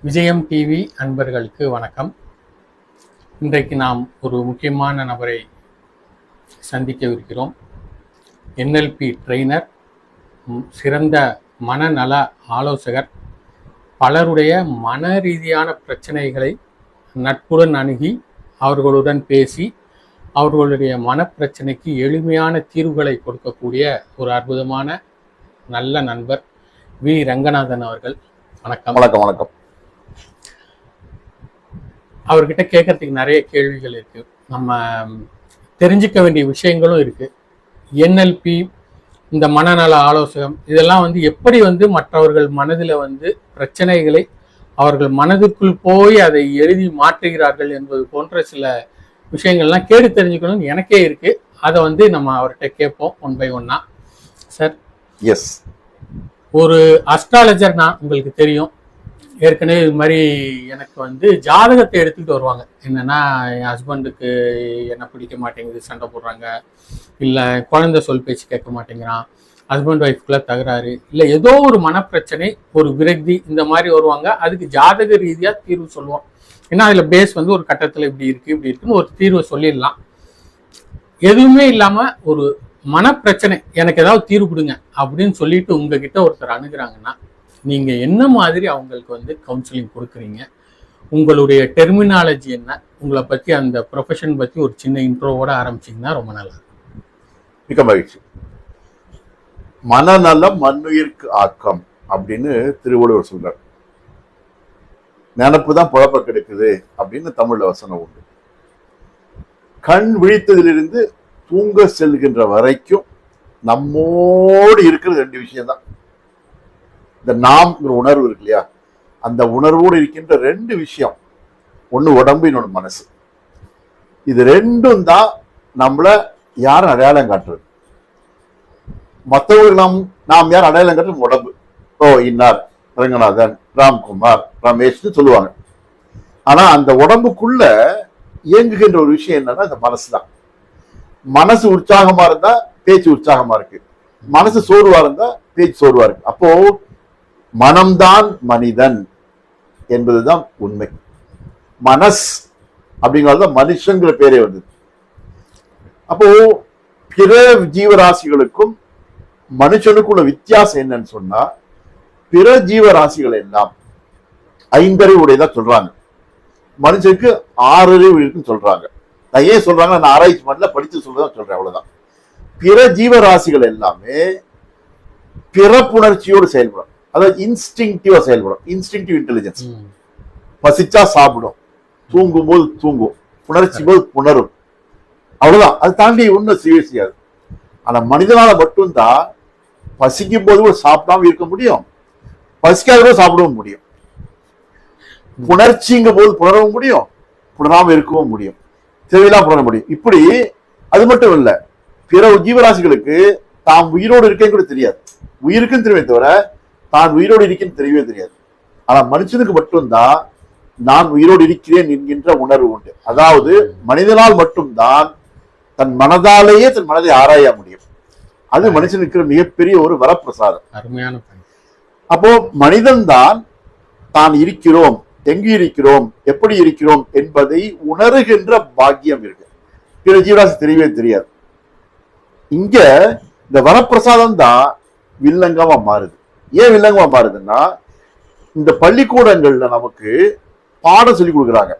விஜயம் டிவி அன்பர்களுக்கு வணக்கம். இன்றைக்கு நாம் ஒரு முக்கியமான நபரை சந்திக்கவிருக்கிறோம். NLP ட்ரெய்னர், சிறந்த மனநல ஆலோசகர், பலருடைய மன ரீதியான பிரச்சனைகளை நட்புடன் அணுகி அவர்களுடன் பேசி அவர்களுடைய மனப்பிரச்சனைக்கு எளிமையான தீர்வுகளை கொடுக்கக்கூடிய ஒரு அற்புதமான நல்ல நண்பர் வி ரங்கநாதன் அவர்கள். வணக்கம். வணக்கம். வணக்கம். அவர்கிட்ட கேட்கறதுக்கு நிறைய கேள்விகள் இருக்கு, நம்ம தெரிஞ்சுக்க வேண்டிய விஷயங்களும் இருக்கு. NLP, இந்த மனநல ஆலோசகம், இதெல்லாம் எப்படி மற்றவர்கள் மனதில் பிரச்சனைகளை அவர்கள் மனதிற்குள் போய் அதை எழுதி மாற்றுகிறார்கள் என்பது போன்ற சில விஷயங்கள்லாம் கேட்டு தெரிஞ்சுக்கணும்னு எனக்கே இருக்கு. அதை நம்ம அவர்கிட்ட கேட்போம் ஒன் பை ஒன்னா. சார், எஸ், ஒரு அஸ்ட்ராலஜர், நான் உங்களுக்கு தெரியும் ஏற்கனவே. இது மாதிரி எனக்கு ஜாதகத்தை எடுத்துக்கிட்டு வருவாங்க. என்னன்னா, என் ஹஸ்பண்டுக்கு என்ன பிடிக்க மாட்டேங்குது, சண்டை போடுறாங்க, இல்லை குழந்தை சொல் பேச்சு கேட்க மாட்டேங்கிறான், ஹஸ்பண்ட் ஒய்ஃப்குள்ள தகராறு, இல்லை ஏதோ ஒரு மனப்பிரச்சனை, ஒரு விரக்தி, இந்த மாதிரி வருவாங்க. அதுக்கு ஜாதக ரீதியாக தீர்வு சொல்லுவோம். ஏன்னா அதில் பேஸ் ஒரு கட்டத்தில் இப்படி இருக்கு இப்படி இருக்குன்னு ஒரு தீர்வை சொல்லிடலாம். எதுவுமே இல்லாமல் ஒரு மனப்பிரச்சனை, எனக்கு ஏதாவது தீர்வு கொடுங்க அப்படின்னு சொல்லிட்டு உங்ககிட்ட ஒருத்தர் அணுகிறாங்கன்னா நீங்க என்ன மாதிரி அவங்களுக்கு கவுன்சிலிங் கொடுக்குறீங்க? உங்களுடைய டெர்மினாலஜி என்ன? உங்களை பத்தி, அந்த ப்ரொஃபஷன் பத்தி ஒரு சின்ன இன்ட்ரோவோட ஆரம்பிச்சீங்கன்னா ரொம்ப நல்லா இருக்கும். மிக மகிழ்ச்சி. மனநலம் மண்ணுயிர்க்கு ஆக்கம் அப்படின்னு திருவள்ளுவர் சொல்றார். நினப்பு தான் புழப்ப கிடைக்குது அப்படின்னு தமிழ்ல வசனம் உண்டு. கண் விழித்ததிலிருந்து தூங்க செல்கின்ற வரைக்கும் நம்மோடு இருக்கிற ரெண்டு விஷயம் தான். இந்த நாம்ங்கிற உணர்வு இருக்கு இல்லையா, அந்த உணர்வோடு இருக்கின்ற ரெண்டு விஷயம், ஒண்ணு உடம்பு, இன்னொன்று மனசு. இது ரெண்டும் தான் நம்மள யாரும் அடையாளம் காட்டுறது. மற்றவர்கள் நாம் யார் அடையாளம் காட்டுறது? உடம்பு. ஓ, இன்னார் ரங்கநாதன், ராம்குமார், ரமேஷ்னு சொல்லுவாங்க. ஆனா அந்த உடம்புக்குள்ள இயங்குகின்ற ஒரு விஷயம் என்னன்னா இந்த மனசு தான். மனசு உற்சாகமா இருந்தா பேச்சு உற்சாகமா இருக்கு, மனசு சோர்வா இருந்தா பேச்சு சோர்வா இருக்கு. அப்போ மனம்தான் மனிதன் என்பதுதான் உண்மை. மனஸ் அப்படிங்கிறதுதான் மனுஷங்கிற பேரே வந்தது. அப்போ பிற ஜீவராசிகளுக்கும் மனுஷனுக்குள்ள வித்தியாசம் என்னன்னு சொன்னா, பிற ஜீவராசிகள் எல்லாம் ஐந்தறிவு உடையதா சொல்றாங்க, மனுஷனுக்கு 6 அறிவு இருக்குன்னு சொல்றாங்க. நான் ஏன் சொல்றாங்க, நான் ஆராய்ச்சி பண்ணல, படிச்சு சொல்றதா சொல்றேன், அவ்வளவுதான். பிற ஜீவராசிகள் எல்லாமே பிறப்புணர்ச்சியோடு செயல்படும், அதாவது இன்ஸ்டிங்டிவா செயல்படும். Instinctive intelligence. பசிச்சா சாப்பிடும், தூங்கும் போது தூங்கும், புணர்ச்சி போது புணரும், அவ்வளவுதான். அது தாண்டி ஒன்னும் செய்யாது. ஆனா மனிதனால மட்டும்தான் பசிக்கும் போது கூட சாப்பிடாம இருக்க முடியும், பசிக்காத போது சாப்பிடவும் முடியும், புணர்ச்சிங்க போது புணரவும் முடியும், புணராம இருக்கவும் முடியும், தேவையெல்லாம் புணர முடியும். இப்படி அது மட்டும் இல்ல, பிற ஜீவராசிகளுக்கு தாம் உயிரோடு இருக்கேன்னு கூட தெரியாது. உயிருக்குன்னு தெரியுமே தவிர தான் உயிரோடு இருக்கேன்னு தெரியவே தெரியாது. ஆனா மனுஷனுக்கு மட்டும்தான் நான் உயிரோடு இருக்கிறேன் என்கின்ற உணர்வு உண்டு. அதாவது மனிதனால் மட்டும்தான் தன் மனதாலேயே தன் மனதை ஆராய முடியும். அது மனுஷனுக்கு மிகப்பெரிய ஒரு வரப்பிரசாதம். அருமையான. அப்போ மனிதன் தான் தான் இருக்கிறோம், எங்கு இருக்கிறோம், எப்படி இருக்கிறோம் என்பதை உணர்கின்ற பாக்கியம் இருக்கு. பிற ஜீவராசி தெரியவே தெரியாது. இங்க இந்த வரப்பிரசாதம் தான் வில்லங்கமா மாறுது. ஏன் வில்லங்கமா மாறுதுன்னா, இந்த பள்ளிக்கூடங்கள்ல நமக்கு பாடம் சொல்லி கொடுக்குறாங்க.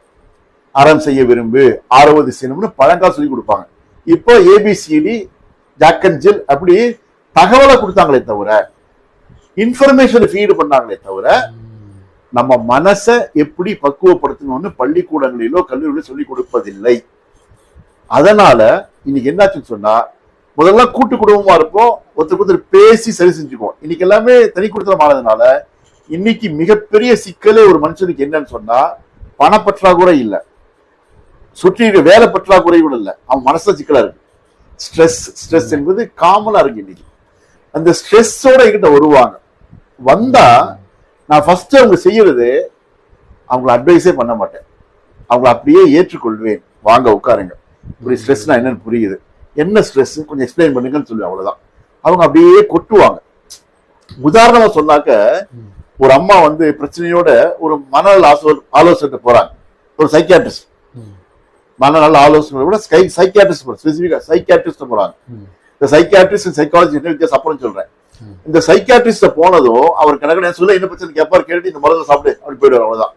அறம் செய்ய விரும்பு, ஆரவது செய்யணும்னு பழங்கால சொல்லி கொடுப்பாங்க. இப்போ ABCD, ஜாக் அண்ட் ஜில் அப்படி தகவலை கொடுத்தாங்களே தவிர, இன்ஃபர்மேஷன் ஃபீடு பண்ணாங்களே தவிர, நம்ம மனசை எப்படி பக்குவப்படுத்தணும்னு பள்ளிக்கூடங்களிலோ கல்லூரியிலோ சொல்லி கொடுப்பதில்லை. அதனால இன்னைக்கு என்னாச்சுன்னு சொன்னா, முதல்ல கூட்டு குடும்பமா இருப்போம், ஒருத்தருக்கு ஒருத்தர் பேசி சரி செஞ்சுக்குவோம். இன்னைக்கு எல்லாமே தனி குடுத்தம் ஆனதுனால இன்னைக்கு மிகப்பெரிய சிக்கலே ஒரு மனுஷனுக்கு என்னன்னு சொன்னா, பணப்பற்றாக்குறை இல்லை, சுற்றி வேலை பற்றாக்குறை கூட இல்லை, அவன் மனசுல சிக்கலா இருக்கு. ஸ்ட்ரெஸ் என்பது காமனா இருக்கு. இன்னைக்கு அந்த ஸ்ட்ரெஸ்ஸோட என்கிட்ட வருவாங்க. வந்தா நான் ஃபர்ஸ்ட் அவங்க செய்யறது, அவங்களை அட்வைஸே பண்ண மாட்டேன், அவங்களை அப்படியே ஏற்றுக்கொள்வேன். வாங்க உட்காருங்க, இப்படி ஸ்ட்ரெஸ்னா என்னன்னு புரியுது, என்ன ஸ்ட்ரெஸ் கொஞ்சம் எக்ஸ்பிளைன் பண்ணுங்கன்னு சொல்லுவேன், அவ்வளவுதான். அவங்க அப்படியே கொட்டுவாங்க. உதாரணமா சொன்னாக்க, ஒரு அம்மா வந்து பிரச்சனையோட ஒரு மனநல ஆலோசனை போறாங்க, ஒரு சைக்கியாட்ரிஸ்ட், மனநல ஆலோசனை விட சைக்கியாட்ரிஸ்ட் ஸ்பெசிபிக்கா சைக்கியாட்ரிஸ்ட் போறாங்க. இந்த சைக்கியாட்ரிஸ்ட் சைக்காலஜி என்ன வித்தியாசம் அப்புறம் சொல்றேன். இந்த சைக்கியாட்ரிஸ்ட போனதும் அவர் கணக்கு சொல்ல என்ன பிரச்சனை கேட்பாரு, கேட்டு இந்த மருந்து சாப்பிடு அப்படி போயிடுவார், அவ்வளவுதான்.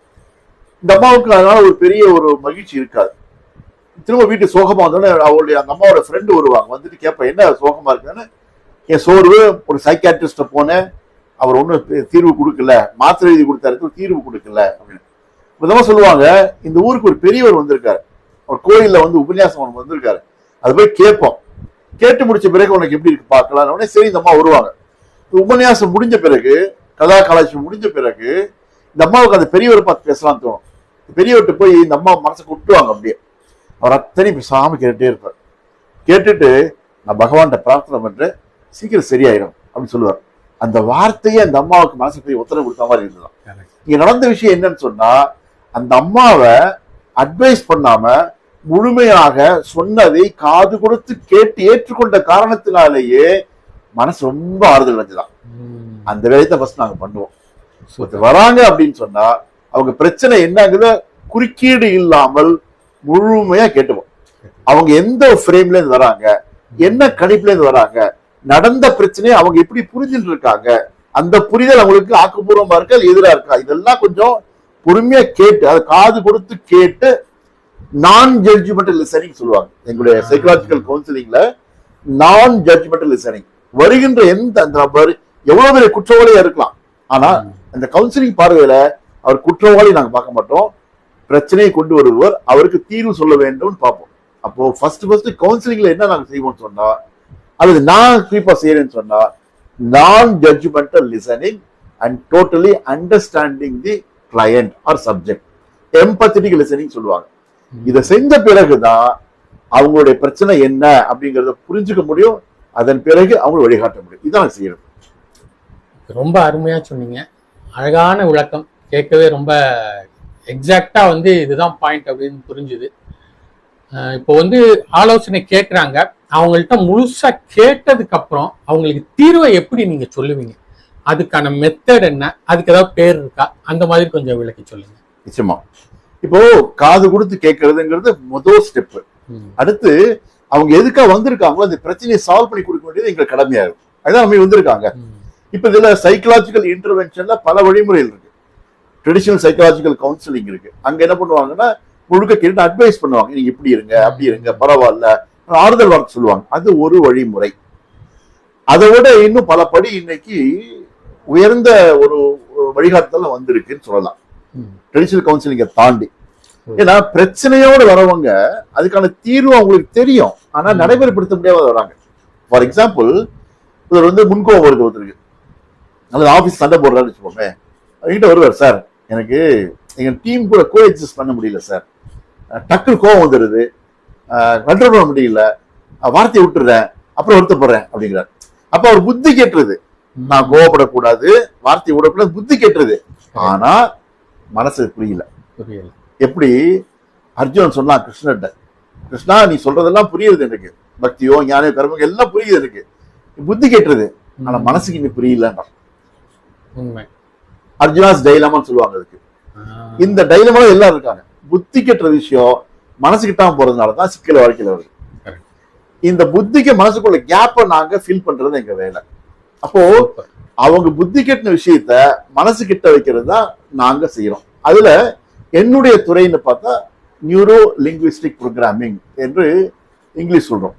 இந்த அம்மாவுக்கு அதனால ஒரு பெரிய ஒரு மகிழ்ச்சி இருக்காது. திரும்ப வீட்டு சோகமா வந்தோடனே அவருடைய அந்த அம்மாவோட ஃப்ரெண்டு வருவாங்க, வந்துட்டு கேட்பேன் என்ன சோகமா இருக்குன்னு. என் சோர்வு, ஒரு சைக்கியாட்ரிஸ்ட போனேன், அவர் ஒன்றும் தீர்வு கொடுக்கல, மாத்திரை எழுதி கொடுத்தாரு, தீர்வு கொடுக்கல அப்படின்னு. விதமா சொல்லுவாங்க, இந்த ஊருக்கு ஒரு பெரியவர் வந்திருக்காரு, அவர் கோயில்ல வந்து உபன்யாசம் வந்திருக்காரு, அது போய் கேட்போம். கேட்டு முடிச்ச பிறகு உனக்கு எப்படி இருக்கு பார்க்கலாம். சரி இந்த அம்மா வருவாங்க. உபன்யாசம் முடிஞ்ச பிறகு, கதா கலாச்சாரம் முடிஞ்ச பிறகு இந்த அம்மாவுக்கு அந்த பெரியவரை பார்த்து பேசலாம்னு தோணும். பெரியவர்கிட்ட போய் இந்த அம்மா மனசை விட்டுருவாங்க. அப்படியே அவர் அத்தனை பேசாம கேட்டுட்டே இருப்பார். கேட்டுட்டு நான் பகவான்கிட்ட பிரார்த்தனை பண்றேன், சீக்கிரம் சரியாயிடும் அப்படின்னு சொல்லுவார். அந்த வார்த்தையே அந்த அம்மாவுக்கு மனசு போய் உத்தரவு கொடுத்த மாதிரி இருந்ததுதான். இங்க நடந்த விஷயம் என்னன்னு சொன்னா, அந்த அம்மாவை அட்வைஸ் பண்ணாம முழுமையாக சொன்னதை காது கொடுத்து கேட்டு ஏற்றுக்கொண்ட காரணத்தினாலேயே மனசு ரொம்ப ஆறுதல் அடைஞ்சுதான். அந்த வேலையை ஃபர்ஸ்ட் நாங்க பண்ணுவோம். வராங்க அப்படின்னு சொன்னா அவங்க பிரச்சனை என்னங்கிறத குறுக்கீடு இல்லாமல் முழுமையா கேட்டுவோம். அவங்க எந்த ஃப்ரேம்ல இருந்து வராங்க, என்ன கணிப்புல இருந்து வராங்க, நடந்த பிரச்சனையை அவங்க எப்படி புரிஞ்சுட்டு இருக்காங்க, அந்த புரிதல் அவங்களுக்கு ஆக்கப்பூர்வமா இருக்கா எதிரா இருக்கா, இதெல்லாம் கொஞ்சம் பொறுமையா கேட்டு, அதை காது கொடுத்து கேட்டு, நான் ஜட்ஜ்மெண்டல் லிசனிங் சொல்லுவாங்க எங்களுடைய சைக்காலஜிக்கல் கவுன்சிலிங்ல. நான் ஜட்ஜ்மெண்டல் லிசனிங், வருகின்ற எந்த அந்த நபர் எவ்வளவு பெரிய குற்றவாளியா இருக்கலாம், ஆனா அந்த கவுன்சிலிங் பார்வையில அவர் குற்றவாளி நாங்க பார்க்க மாட்டோம், பிரச்சனையை கொண்டு வருவர், அவருக்கு தீர்வு சொல்ல வேண்டும் பார்ப்போம். அப்போ ஃபர்ஸ்ட் கவுன்சிலிங்ல என்ன நாங்க செய்வோம் சொன்னா, அல்லது நான் குறிப்பா செய்யறேன்னு சொன்னா, நான் judgemental listening and totally understanding the client R subject, empathetic listening சொல்லுவாங்க. இதை செஞ்ச பிறகுதான் அவங்களுடைய பிரச்சனை என்ன அப்படிங்கறத புரிஞ்சுக்க முடியும், அதன் பிறகு அவங்களை வழிகாட்ட முடியும். இதான் செய்யணும். ரொம்ப அருமையா சொன்னீங்க, அழகான விளக்கம், கேட்கவே ரொம்ப எக்ஸாக்டா வந்து இதுதான் பாயிண்ட் அப்படின்னு புரிஞ்சுது. இப்போ வந்து ஆலோசனை கேட்குறாங்க, அவங்கள்ட்ட முழுசா கேட்டதுக்கு அப்புறம் அவங்களுக்கு தீர்வை எப்படி நீங்க சொல்லுவீங்க, அதுக்கான மெத்தட் என்ன, அதுக்கு ஏதாவது பேர் இருக்கா, அந்த மாதிரி கொஞ்சம் விளக்கி சொல்லுங்க. நிச்சயமா. இப்போ காது கொடுத்து கேட்கறதுங்கிறது முதல் ஸ்டெப். அடுத்து அவங்க எதுக்காக வந்திருக்காங்களோ அந்த பிரச்சனையை சால்வ் பண்ணி கொடுக்க வேண்டியது எங்களுக்கு கடமையா இருக்கும். அதுதான் நம்ம வந்திருக்காங்க. இப்ப இதுல சைக்கலாஜிக்கல் இன்டர்வென்ஷன்ல பல வழிமுறைகள் இருக்கு. ட்ரெடிஷனல் சைக்காலஜிக்கல் கவுன்சிலிங் இருக்கு. அங்க என்ன பண்ணுவாங்கன்னா முழுக்க கேட்டு அட்வைஸ் பண்ணுவாங்க, நீங்க இப்படி இருங்க அப்படி இருங்க பரவாயில்ல, ஆறுதல் வார்த்தை சொல்லுவாங்க. அது ஒரு வழிமுறை. அதை விட இன்னும் பல படி இன்னைக்கு உயர்ந்த ஒரு வழிகாட்டுதல் வந்திருக்குன்னு சொல்லலாம், ட்ரெடிஷனல் கவுன்சிலிங்கை தாண்டி. ஏன்னா பிரச்சனையோடு வரவங்க அதுக்கான தீர்வு அவங்களுக்கு தெரியும், ஆனா நடைமுறைப்படுத்த முடியாத வராங்க. ஃபார் எக்ஸாம்பிள், இவர் வந்து முன்கோபம் வருது ஒருத்தருக்கு, அல்லது ஆபீஸ் சண்டை போடுறான்னு வச்சுக்கோங்க, அவங்ககிட்ட வருவார், சார் எனக்கு எங்க டீம் கூட கோ எக்ஸிஸ்ட் பண்ண முடியல சார், டக்கு கோபம் வந்துடுது, கண்ட்ரோல் பண்ண முடியல, வார்த்தையை விட்டுறேன், அப்புறம் வருத்தப்படுறேன் அப்படிங்கிறார். அப்ப அவர் புத்தி கேட்டுருது, நான் கோவப்படக்கூடாது, வார்த்தையை விடக்கூடாது, புத்தி கேட்டுருது, ஆனா மனசு புரியல. எப்படி அர்ஜுனன் சொன்னான் கிருஷ்ணர்கிட்ட, கிருஷ்ணா நீ சொல்றதெல்லாம் புரியுது எனக்கு, பக்தியோ ஞானோ கர்மம் எல்லாம் புரியுது எனக்கு, புத்தி கேட்டுருது, ஆனா மனசுக்கு இன்னும் புரியலன்னா. அர்ஜுனாஸ் டைலமான்னு சொல்லுவாங்க அதுக்கு. இந்த டைலமா எல்லாம் இருக்காங்க. புத்தி கெட்டுற விஷயம் மனசு கிட்டாம போறதுனாலதான் சிக்கல் வாழ்க்கையில வருது. இந்த புத்திக்கு மனசுக்குள்ள கேப்ப நாங்க ஃபில் பண்றது எங்க வேலை. அப்போ அவங்க புத்தி கெட்டின விஷயத்த மனசு கிட்ட வைக்கிறது தான் நாங்க செய்யறோம். அதுல என்னுடைய துறைன்னு பார்த்தா நியூரோ லிங்குவிஸ்டிக் ப்ரோக்ராமிங் என்று இங்கிலீஷ் சொல்றோம்,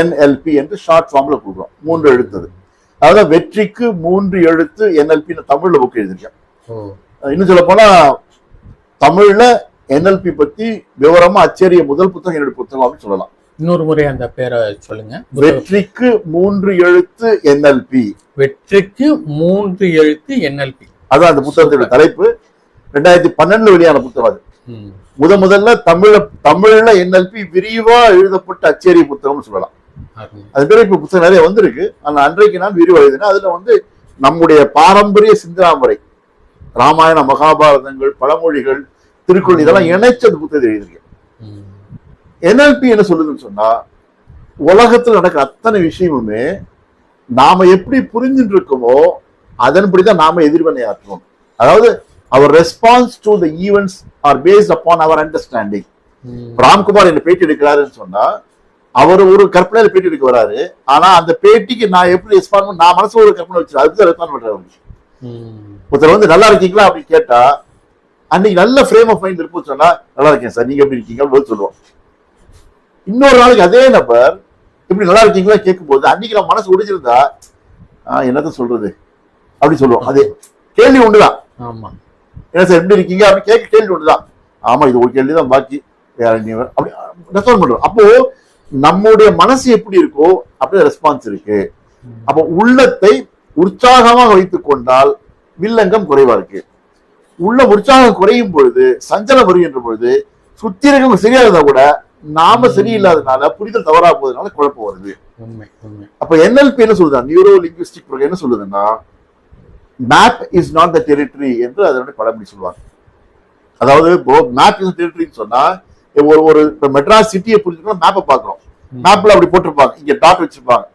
NLP என்று ஷார்ட் ஃபார்ம்ல கொடுக்குறோம். 3 எழுத்து. அதாவது வெற்றிக்கு 3 எழுத்து NLP தமிழ்ல புக் எழுதிருக்கேன். இன்னும் சொல்ல போனா தமிழ்ல NLP பத்தி விவரமா அச்சேரிய முதல் புத்தகம் என்னுடைய புத்தகம் அப்படின்னு சொல்லலாம். இன்னொரு முறை அந்த பேரை சொல்லுங்க. வெற்றிக்கு 3 எழுத்து NLP. வெற்றிக்கு 3 எழுத்து NLP, அதான் அந்த புத்தகத்தோட தலைப்பு. 2012 வெளியான புத்தகம் அது. முதல்ல தமிழ்ல NLP விரிவா எழுதப்பட்ட அச்சேரிய புத்தகம் சொல்லலாம். அது பேர் இப்ப புத்தகம் நிறைய வந்திருக்கு. ஆனா அன்றைக்கு நான் விரிவா எழுதினேன். அதுல வந்து நம்முடைய பாரம்பரிய சிந்தனாமுறை, ராமாயண மகாபாரதங்கள், பழமொழிகள், திருக்குறள் இதெல்லாம் இணைச்சு அந்த புத்தகத்தை எழுதியிருக்கேன். NLP என்ன சொல்லுதுன்னு சொன்னா, உலகத்துல நடக்கிற அத்தனை விஷயமுமே நாம எப்படி புரிஞ்சுட்டு இருக்கோமோ அதன்படிதான் நாம எதிர்வினை ஆற்றுவோம். அதாவது our response to the events are based upon our understanding. Ramkumar என்ன பேட்டி எடுக்கிறாருன்னு சொன்னா அவர் ஒரு கற்பனையில பேட்டி எடுக்க வராரு. ஆனா அந்த பேட்டிக்கு நான் எப்படி ரெஸ்பாண்ட் பண்ண, நான் மனசுல ஒரு கற்பனை வச்சு அதுதான் ரெஸ்பாண்ட் பண்றேன். ஒருத்தர் வந்து நல்லா இருக்கீங்களா அப்படின்னு கேட்டா அன்னைக்கு நல்ல ஃப்ரேம் ஆஃப் மைண்ட் இருக்கும் சொன்னா நல்லா இருக்கேன் சார், நீங்க எப்படி இருக்கீங்க போது சொல்லுவோம். இன்னொரு நாளைக்கு அதே நபர் இப்படி நல்லா இருக்கீங்களா கேட்கும் போது அன்னைக்கு நம்ம மனசு உடைஞ்சிருந்தா என்னத்த சொல்றது அப்படி சொல்லுவோம். அது கேள்வி ஒண்ணுதான். ஆமா, என்ன சார் எப்படி இருக்கீங்க அப்படின்னு கேட்க கேள்வி ஒண்ணுதான். ஆமா, இது ஒரு கேள்விதான், பாக்கி வேற அப்படி ரெஸ்பாண்ட் பண்றோம். அப்போ நம்முடைய மனசு எப்படி இருக்கோ அப்படி ரெஸ்பான்ஸ் இருக்கு. அப்போ உள்ளத்தை உற்சாகமாக வைத்துக் கொண்டால் வில்லங்கம் குறைவா இருக்கு. உள்ள உற்சாகம் குறையும் பொழுது, சஞ்சலம் வருகின்ற பொழுது, சுத்தி இருக்க சரியா இருந்தா கூட நாம சரியில்லாதனால புரிதல் தவறா போவதனால குழப்பம் வருது. அப்ப NLP என்ன சொல்லுதா, நியூரோ லிங்குவிஸ்டிக் ப்ரோக்ராம் என்ன சொல்லுதுன்னா, map is not the territory என்று அதனுடைய பழமொழி சொல்லுவாங்க. அதாவது மேப் இஸ் டெரிட்டரின்னு சொன்னா ஒரு மெட்ராஸ் சிட்டியை புரிஞ்சுக்கணும், மேப்பை பாக்குறோம். மேப்ல அப்படி போட்டிருப்பாங்க, இங்க டாட் வச்சிருப்பாங்க,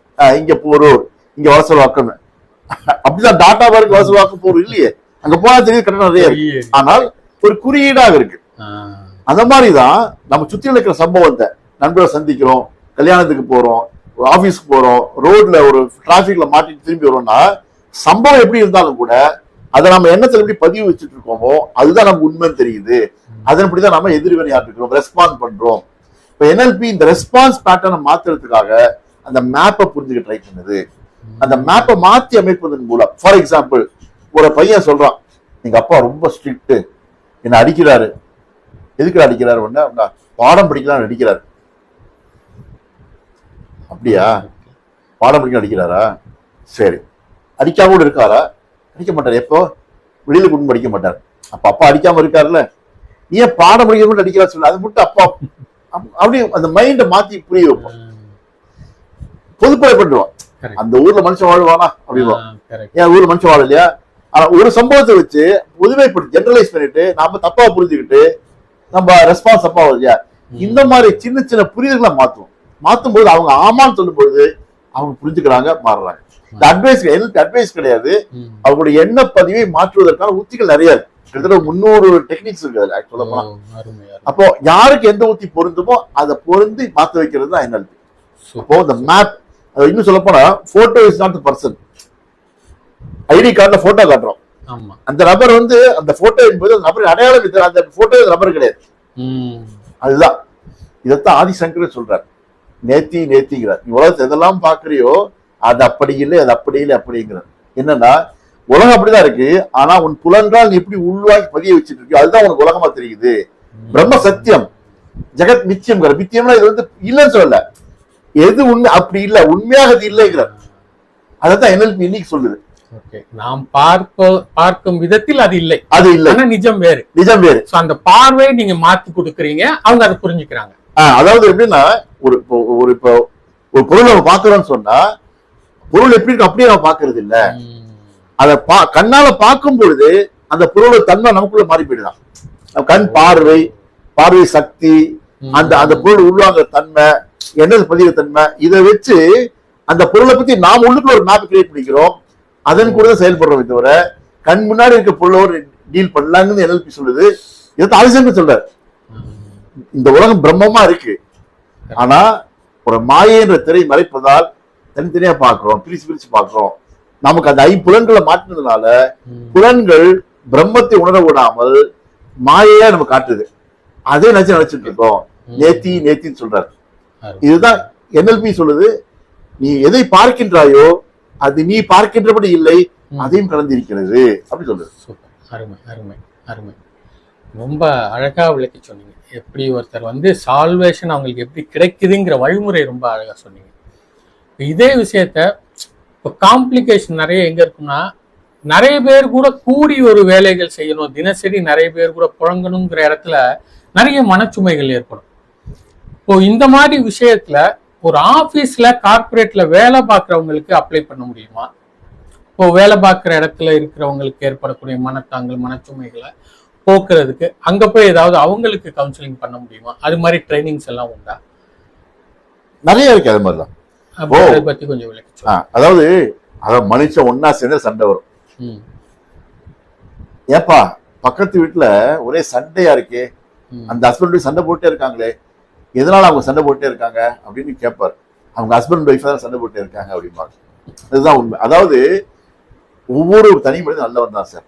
இங்க போரூர், இங்க வலசல்வாக்கம், அப்படிதான் டாட்டா பாருக்கு வலசல்வாக்கம் போரூர் இல்லையே, அங்க போனா தெரியுது கட்டணம் நிறைய இருக்கு. ஆனால் ஒரு குறியீடாக இருக்கு. அந்த மாதிரிதான் நம்ம சுத்தி இருக்கிற சம்பவத்தை, நண்பரை சந்திக்கிறோம், கல்யாணத்துக்கு போறோம், ஆபீஸ்க்கு போறோம், ரோட்ல ஒரு டிராபிக்ல மாட்டிட்டு திரும்பி வரோம்னா சம்பவம் எப்படி இருந்தாலும் கூட அதை நம்ம எண்ணத்துல எப்படி பதிவு வச்சுட்டு இருக்கோமோ அதுதான் நமக்கு உண்மைன்னு தெரியுது. அதன்படிதான் நம்ம எதிர்வினையாற்றுக்கிறோம், ரெஸ்பாண்ட் பண்றோம். இப்ப NLP இந்த ரெஸ்பான்ஸ் பேட்டர்னை மாத்துறதுக்காக அந்த மேப்பை புரிஞ்சுக்க ட்ரை பண்ணுது. அந்த மேப்பை மாத்தி அமைப்பதன் மூலம், ஃபார் எக்ஸாம்பிள், ஒரு பையன் சொல்றான், எங்க அப்பா ரொம்ப ஸ்ட்ரிக்ட், என்ன அடிக்கிறாரு. எதுக்கு அடிக்கிறாரு? ஒண்ணு பாடம் படிக்கலாம்னு அடிக்கிறாரு. அப்படியா, பாடம் படிக்க அடிக்கிறாரா? சரி, அடிக்காம கூட இருக்காரா? அடிக்க மாட்டார். எப்போ? வெளியில கொண்டு படிக்க மாட்டார். அப்ப அப்பா அடிக்காம இருக்காருல்ல, நீ ஏன் பாடம் படிக்க மட்டும் அடிக்கிறா சொல்லு, அது மட்டும் அப்பா அப்படி அந்த மைண்டை மாத்தி புரிய வைப்போம். பொதுப்படை பண்ணுவான், அந்த ஊர்ல மனுஷன் வாழ்வானா அப்படின்வான். ஏன் ஊர்ல மனுஷன் வாழ இல்லையா? ஆனா ஒரு சம்பவத்தை வச்சு பொதுமைப்படுத்தி ஜெனரலைஸ் பண்ணிட்டு நாம தப்பா புரிஞ்சுக்கிட்டு நம்ம ரெஸ்பான்ஸ் தப்பா வருது இல்லையா? இந்த மாதிரி சின்ன சின்ன புரிதல்களை மாத்தும் போது அவங்க ஆமான்னு சொல்லும் பொழுது அவங்க புரிஞ்சுக்கிறாங்க, மாறுறாங்க. இந்த அட்வைஸ் கிடையாது, அவங்களுடைய எண்ண பதிவை மாற்றுவதற்கான உத்திகள் நிறைய இருக்கு. கிட்டத்தட்ட 300 டெக்னிக்ஸ் இருக்கு அதுல ஆக்சுவலா போனா. அப்போ யாருக்கு எந்த உத்தி பொருந்துமோ அதை பொருந்தி மாத்த வைக்கிறது தான் NLP. அப்போ இந்த மேப், இன்னும் சொல்ல போனா photo is not the person. ID கார்டுல போட்டோ காட்டுறோம், அந்த நபர் வந்து அந்த போட்டோ என்பது அந்த நபரின் அடையாளம், அந்த போட்டோ நபர் கிடையாது. அதுதான் இதைத்தான் ஆதிசங்கர் சொல்றாரு, நேத்திங்கிறார். நீ உலகத்தை எதெல்லாம் பாக்குறியோ அது அப்படி இல்லை, அது அப்படி இல்லை அப்படிங்கிறார். என்னன்னா உலகம் அப்படிதான் இருக்கு, ஆனா உன் புலன்றால் நீ எப்படி உள்வாங்கி பதிய வச்சுட்டு இருக்கியோ அதுதான் உனக்கு உலகமா தெரியுது. பிரம்ம சத்தியம், ஜெகத் நிச்சயம். நிச்சயம்னா இது வந்து இல்லைன்னு சொல்லல, எது உண்மை அப்படி இல்லை, உண்மையாக அது இல்லைங்கிறார். அதான் NLP இன்னைக்கு சொல்லுது. நாம் பார்க்கும் விதத்தில் அது இல்லை, அது இல்லை, நிஜம் வேறு, நிஜம் வேறு. அந்த பார்வையை நீங்க மாத்தி கொடுக்குறீங்க, அவங்க அதை புரிஞ்சுக்கிறாங்க. அதாவது எப்படின்னா ஒரு பொருள் நம்ம பாக்குறோம்னு சொன்னா பொருள் எப்படி இருக்கு அப்படியே நம்ம பாக்குறது இல்ல, அதை கண்ணால பார்க்கும் பொழுது அந்த பொருளோட தன்மை நமக்குள்ள மாறி போயிடுதான். கண் பார்வை சக்தி, அந்த பொருள் உள்வாங்க தன்மை, என்னது பதிவு தன்மை, இதை வச்சு அந்த பொருளை பத்தி நாம் உள்ளுக்குள்ள ஒரு மேப் கிரியேட் பண்ணிக்கிறோம். அதன் கூட தான் செயல்படுறோம். தவிர கண் முன்னாடி இருக்க பொருளோட டீல் பண்ணலாங்கன்னு NLP சொல்லுது. இதை ஆதிசங்கர் சொல்றாரு, இந்த உலகம் பிரம்மமா இருக்கு, ஆனா ஒரு மாயை என்ற திரை மறைப்பதால் தனித்தனியா பாக்குறோம், பிரிச்சு பாக்குறோம். நமக்கு அந்த ஐம்புலன்களை மாற்றினதுனால புலன்கள் பிரம்மத்தை உணர விடாமல் மாயையா நம்ம காட்டுது. அதே நினைச்சிட்டு இருக்கோம். நேத்தின்னு சொல்றாரு. இதுதான் NLP சொல்லுது, நீ எதை பார்க்கின்றாயோ அது நீ பார்க்கின்றபடி இல்லை, அதையும் கலந்திருக்கிறது அப்படி சொல்லுது. அருமை அருமை அருமை, ரொம்ப அழகா விளக்கி சொன்னீங்க. எப்படி ஒருத்தர் வந்து சால்வேஷன் அவங்களுக்கு எப்படி கிடைக்குதுங்கிற வழிமுறை ரொம்ப அழகா சொன்னீங்க. இதே விஷயத்த இப்போ காம்ப்ளிகேஷன் நிறைய எங்க இருக்குன்னா, நிறைய பேர் கூட கூடி ஒரு வேலைகள் செய்யணும், தினசரி நிறைய பேர் கூட புழங்கணுங்கிற இடத்துல நிறைய மனச்சுமைகள் ஏற்படும். இப்போ இந்த மாதிரி விஷயத்துல ஒரு ஆபீஸ்ல கார்பரேட்ல வேலை பார்க்குறவங்களுக்கு அப்ளை பண்ண முடியுமா? இப்போ வேலை பார்க்குற இடத்துல இருக்கிறவங்களுக்கு ஏற்படக்கூடிய மனத்தாங்கல், மனச்சுமைகளை போக்குறதுக்கு அங்க போய் ஏதாவது அவங்களுக்கு கவுன்சிலிங் பண்ண முடியுமா? அது மாதிரி ட்ரைனிங்ஸ் எல்லாம் உண்டா? நிறைய இருக்கு. அது மாதிரிதான் அதை பத்தி கொஞ்சம் விளக்கி. அதாவது மனுஷன் ஒன்னா சேர்ந்து சண்டை வரும். ஏப்பா பக்கத்து வீட்டுல ஒரே சண்டையா இருக்கே, அந்த ஹஸ்பண்ட் சண்டை போட்டே இருக்காங்களே, எதனால அவங்க சண்டை போட்டே இருக்காங்க அப்படின்னு கேட்பாரு. அவங்க ஹஸ்பண்ட் ஒய்ஃப் தான் சண்டை போட்டே இருக்காங்க அப்படிம்பாங்க. அதுதான் உண்மை. அதாவது ஒவ்வொரு தனி மனிதன் நல்லவன் தான் சார்.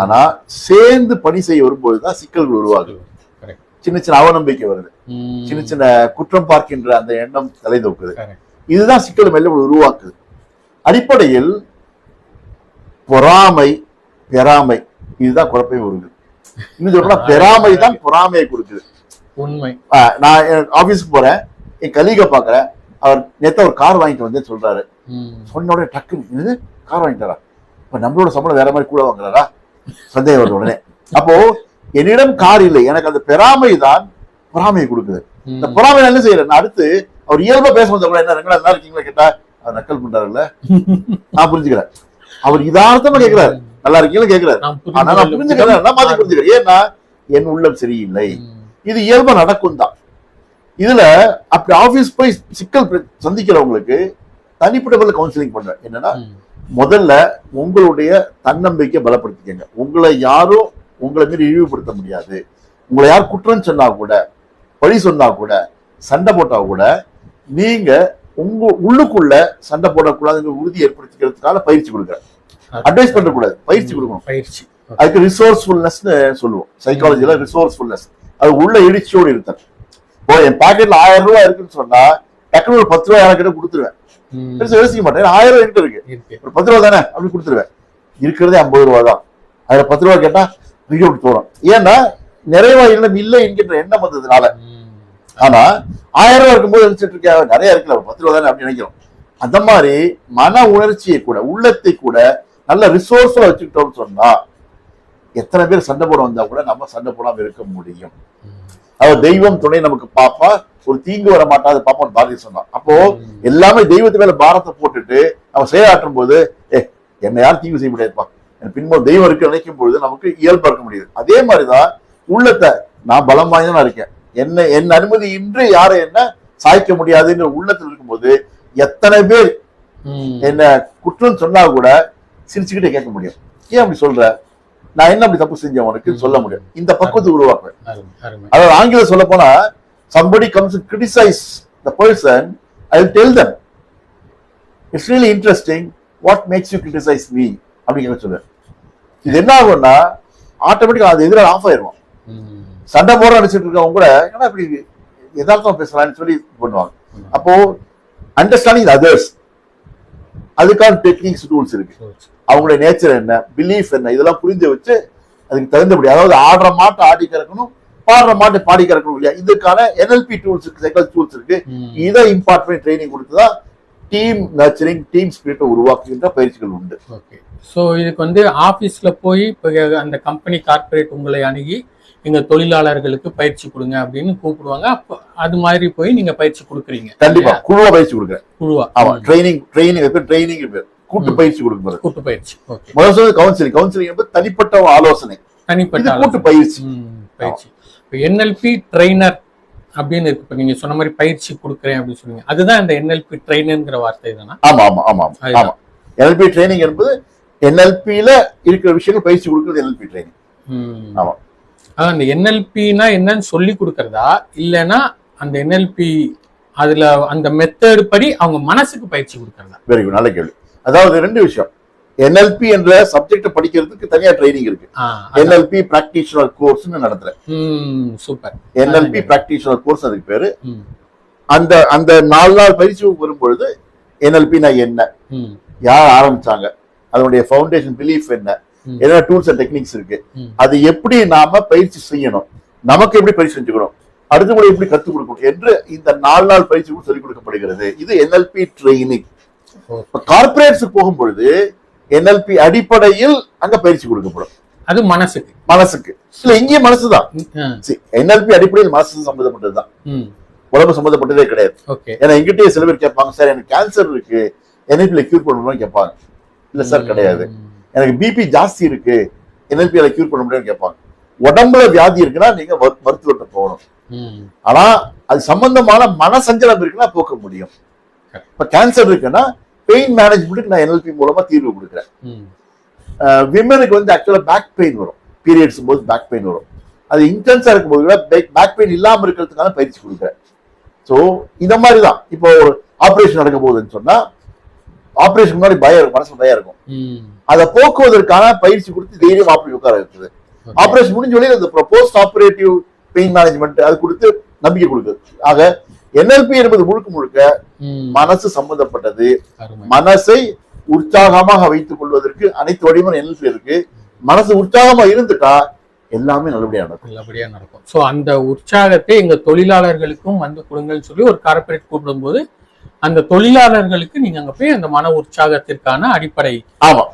ஆனா சேர்ந்து பணி செய்ய வரும்போதுதான் சிக்கல்கள் உருவாகுது. சின்ன சின்ன அவநம்பிக்கை வருது, சின்ன சின்ன குற்றம் பார்க்கின்ற அந்த எண்ணம் தலை தூக்குது. இதுதான் சிக்கல் மேல உருவாக்குது. அடிப்படையில் பொறாமை பெறாமை இதுதான் குழப்பமே வருது. இன்னும் சொல்றா பெறாமை தான் பொறாமையை கொடுக்குது. உண்மை. நான் ஆபீஸ்க்கு போறேன், என் கலீக பாக்குறேன், அவர் நேத்த ஒரு கார் வாங்கிட்டு வந்து சொல்றாரு. சொன்னோட டக்குன்னு கார் வாங்கிட்டாரா, இப்ப நம்மளோட சம்பளம் வேற மாதிரி கூட வாங்குறாரா, சந்தேகம் வருது உடனே. அப்போ என்னிடம் கார் இல்லை, எனக்கு அந்த பெறாமை தான் பொறாமையை கொடுக்குது. இந்த பொறாமை என்ன செய்யறேன், அடுத்து அவர் இயல்பா பேச வந்த கூட என்ன நல்லா இருக்கீங்களா கேட்டா அவர் நக்கல் பண்றாருல்ல, நான் புரிஞ்சுக்கிறேன். அவர் இதார்த்தமா கேட்கிறாரு, நல்லா இருக்கீங்களா கேட்கிறாரு. ஆனா நான் புரிஞ்சுக்கிறேன், நான் மாத்தி புரிஞ்சுக்கிறேன். ஏன்னா என் உள்ளம் சரியில்லை. இது இயல்பா நடக்கும் தான். இதுல அப்படி ஆபீஸ் போய் சிக்கல் சந்திக்கிறவங்களுக்கு தனிப்பட்ட கவுன்சிலிங் பண்றேன். என்னன்னா முதல்ல உங்களுடைய தன்னம்பிக்கை பலப்படுத்திக்கங்க. உங்களை யாரும் உங்களை மீறி இழிவுபடுத்த முடியாது. உங்களை யார் குற்றம் சொன்னா கூட, பழி சொன்னா கூட, சண்டை போட்டா கூட நீங்க உங்க உள்ளுக்குள்ள சண்டை போடக்கூடாதுங்கிற உறுதி ஏற்படுத்திக்கிறதுக்காக பயிற்சி கொடுக்குறேன். அட்வைஸ் பண்ணக்கூடாது, பயிற்சி கொடுக்கணும். பயிற்சி அதுக்கு ரிசோர்ஸ்ஃபுல்னஸ் சொல்லுவோம் சைக்காலஜில. ரிசோர்ஸ்ஃபுல்னஸ் அது உள்ள இடிச்சோடு இருத்தல். இப்போ என் பாக்கெட்ல 1000 ரூபாய் இருக்குன்னு சொன்னா டக்குனு ஒரு 10 ரூபாய் யாருக்கிட்ட கொடுத்துருவேன். பெருசா யோசிக்க மாட்டேன். 1000 ரூபாய் என்கிட்ட இருக்கு, ஒரு 10 ரூபா தானே அப்படின்னு கொடுத்துருவேன். இருக்கிறதே 50 ரூபா தான். அதுல 10 ரூபாய் கேட்டா வீடியோ தோணும். ஏன்னா நிறைவா இல்லை என்கின்ற எண்ணம் வந்ததுனால. ஆனா 1000 ரூபாய் இருக்கும்போது நினைச்சிட்டு இருக்கேன் நிறைய இருக்குல்ல, 10 ரூபா தானே அப்படின்னு நினைக்கிறோம். அந்த மாதிரி மன உணர்ச்சியை கூட உள்ளத்தை கூட நல்ல ரிசோர்ஸ்ல வச்சுக்கிட்டோம்னு சொன்னா எத்தனை பேர் சண்டை போட வந்தா கூட நம்ம சண்டை போடாம இருக்க முடியும். அவர் தெய்வம் துணை நமக்கு பாப்பா, ஒரு தீங்கு வர மாட்டாது பாப்பான்னு பாரதி சொன்னான். அப்போ எல்லாமே தெய்வத்து மேல பாரத்தை போட்டுட்டு நம்ம செயலாற்றும் போது என்ன யாரும் தீங்கு செய்ய முடியாதுப்பா, என் பின்புறம் தெய்வம் இருக்கு நினைக்கும் பொழுது நமக்கு இயல்பா இருக்க முடியுது. அதே மாதிரிதான் உள்ளத்தை நான் பலம் வாய்ந்தா இருக்கேன், என் அனுமதி இன்றி யாரை என்ன சாய்க்க முடியாதுன்ற உள்ளத்தில் இருக்கும்போது எத்தனை பேர் என்ன குற்றம் சொன்னா கூட சிரிச்சுக்கிட்டே கேட்க முடியும். ஏன் அப்படி சொல்ற, நான் என்ன அப்படி தப்பு செஞ்சேன் உனக்கு சொல்ல முடியும். இந்த பக்குவத்தை உருவாக்குவேன். அதாவது ஆங்கிலம் சொல்ல போனா somebody comes to criticize the person, I will tell them it's really interesting, what makes you criticize me அப்படிங்கிற சொல்லுவேன். இது என்ன ஆகும்னா ஆட்டோமேட்டிக்கா அது எதிராக ஆஃப் ஆயிடுவோம். சண்டை போட நினைச்சிட்டு இருக்கவங்க கூட ஏன்னா இப்படி எதார்த்தமா பேசலாம்னு சொல்லி பண்ணுவாங்க. அப்போ அண்டர்ஸ்டாண்டிங் அதர்ஸ், அதுக்கான டெக்னிக்ஸ் டூல்ஸ் இருக்கு. அவங்களுடைய நேச்சர் என்ன, பிலீஃப் என்ன, இதெல்லாம் புரிஞ்சு வச்சு அதுக்கு தகுந்தபடி, அதாவது ஆடுற மாட்டை ஆடி கறக்கணும், பாடுற மாட்டை பாடி கறக்கணும் இல்லையா, இதுக்கான NLP டூல்ஸ் இருக்கு, சைக்காலஜி டூல்ஸ் இருக்கு. இதை இம்பார்ட் பண்ணி ட்ரைனிங் கொடுத்துதான் டீம் நர்ச்சரிங், டீம் ஸ்பிரிட்டை உருவாக்குகின்ற பயிற்சிகள் உண்டு. ஓகே. ஸோ இதுக்கு வந்து ஆஃபீஸ்ல போய் இப்போ அந்த கம்பெனி கார்பரேட் உங்களை அணுகி எங்க தொழிலாளர்களுக்கு பயிற்சி கொடுங்க அப்படின்னு கூப்பிடுவாங்க. அப்போ அது மாதிரி போய் நீங்க பயிற்சி கொடுக்குறீங்க. கண்டிப்பா குழுவா பயிற்சி கொடுக்குறேன். குழுவா? ஆமா, ட்ரைனிங் பேர் கூட்டு பயிற்சி கொடுக்குறது. கூட்டு பயிற்சி. ஓகே. முதல்ல கவுன்சிலிங் என்பது தனிப்பட்ட ஆலோசனை, தனிப்பட்ட கூட்டு பயிற்சி. பயிற்சி. இப்போ NLP ட்ரெய்னர் அப்படின்னு இருக்கு. இப்போ நீங்க சொன்ன மாதிரி பயிற்சி கொடுக்குறேன் அப்படின்னு சொன்னீங்க, அதுதான் இந்த NLP ட்ரெய்னர்ங்கிற வார்த்தை தானா? ஆமா ஆமா ஆமா ஆமா. NLP ட்ரைனிங் என்பது NLP-ல இருக்கிற விஷயங்கள் பயிற்சி கொடுக்கிறது NLP ட்ரைனிங். ஆமா. அந்த NLP-னா என்னன்னு சொல்லி கொடுக்கறதா, இல்லைன்னா அந்த NLP அதுல அந்த மெத்தட் படி அவங்க மனசுக்கு பயிற்சி கொடுக்கறதா? வெரி குட், நல்ல கேள்வி. அதாவது ரெண்டு விஷயம். NLP என்ற சப்ஜெக்ட் படிக்கிறதுக்கு தனியா ட்ரைனிங் இருக்கு. NLP பிராக்டிஷனர் கோர்ஸ்னு நடத்துறேன். சூப்பர். NLP பிராக்டிஷனர் கோர்ஸ் அதுக்கு பேரு. அந்த அந்த 4 நாள் பயிற்சி வரும்பொழுது NLP-னா என்ன, யார் ஆரம்பிச்சாங்க, அதனுடைய ஃபவுண்டேஷன் பிலீஃப் என்ன டூல்ஸ் அண்ட் டெக்னிக்ஸ் இருக்கு, அது எப்படி நாம பயிற்சி செய்யணும், நமக்கு எப்படி பயிற்சி செஞ்சுக்கணும், அடுத்த முறை எப்படி கற்றுக் கொடுக்கணும் என்று இந்த 4 நாள் பயிற்சி சொல்லிக் கொடுக்கப்படுகிறது. இது NLP ட்ரைனிங். கார்பரேட்ஸ் போகும் பொழுது NLP அடிப்படையில் அங்க பயிற்சி கொடுக்கப்படும். அது மனசுக்கு இல்ல, இங்கே மனசுதான். NLP அடிப்படையில் மனசு சம்பந்தப்பட்டதுதான், உடம்பு சம்பந்தப்பட்டதே கிடையாது. ஏன்னா எங்கிட்டே சில பேர் கேட்பாங்க, சார் எனக்கு கேன்சர் இருக்கு, NLP-ல கியூர் பண்ணணும்னு கேட்பாங்க. இல்ல சார் கிடையாது. எனக்கு BP ஜாஸ்தி இருக்கு, NLP-ல கியூர் பண்ண முடியும்னு கேட்பாங்க. உடம்புல வியாதி இருக்குன்னா நீங்க மருத்துவர்கிட்ட போகணும். ஆனா அது சம்பந்தமான மனசஞ்சலம் இருக்குன்னா போக்க முடியும். இப்ப கேன்சர் இருக்குன்னா பெயின் மேனேஜ்மெண்ட்டுக்கு நான் NLP மூலமா தீர்வு கொடுக்குறேன். விமனுக்கு வந்து ஆக்சுவலா பேக் பெயின் வரும், பீரியட்ஸ் போது பேக் பெயின் வரும். அது இன்டென்ஸா இருக்கும் போது பேக் பெயின் இல்லாம இருக்கிறதுக்கான பயிற்சி கொடுக்குறேன். ஸோ இந்த மாதிரி தான் இப்போ ஒரு ஆப்ரேஷன் நடக்க போகுதுன்னு சொன்னா ஆப்ரேஷன் முன்னாடி பயம் இருக்கும், மனசுல பயம் இருக்கும். அதை போக்குவதற்கான பயிற்சி கொடுத்து தைரியம் ஆப்ரேஷன் உட்கார இருக்குது. ஆப்ரேஷன் முடிஞ்ச வழியில் இந்த போஸ்ட் ஆபரேட்டிவ் பெயின் மேனேஜ்மெண்ட் அது கொடுத்து நம்பிக்கை கொடுக்குது. ஆக NLP என்பது முழுக்க முழுக்க மனசு சம்பந்தப்பட்டது. மனசை உற்சாகமாக வைத்துக் கொள்வதற்கு அனைத்து வடிவமும் NLP இருக்கு. மனசு உற்சாகமா இருந்துட்டா எல்லாமே நல்லபடியா நடக்கும். ஸோ அந்த உற்சாகத்தை எங்க தொழிலாளர்களுக்கும் வந்து கொடுங்கன்னு சொல்லி ஒரு கார்பரேட் கூப்பிடும்போது அந்த தொழிலாளர்களுக்கு நீங்க அங்க போய் அந்த மன உற்சாகத்திற்கான அடிப்படை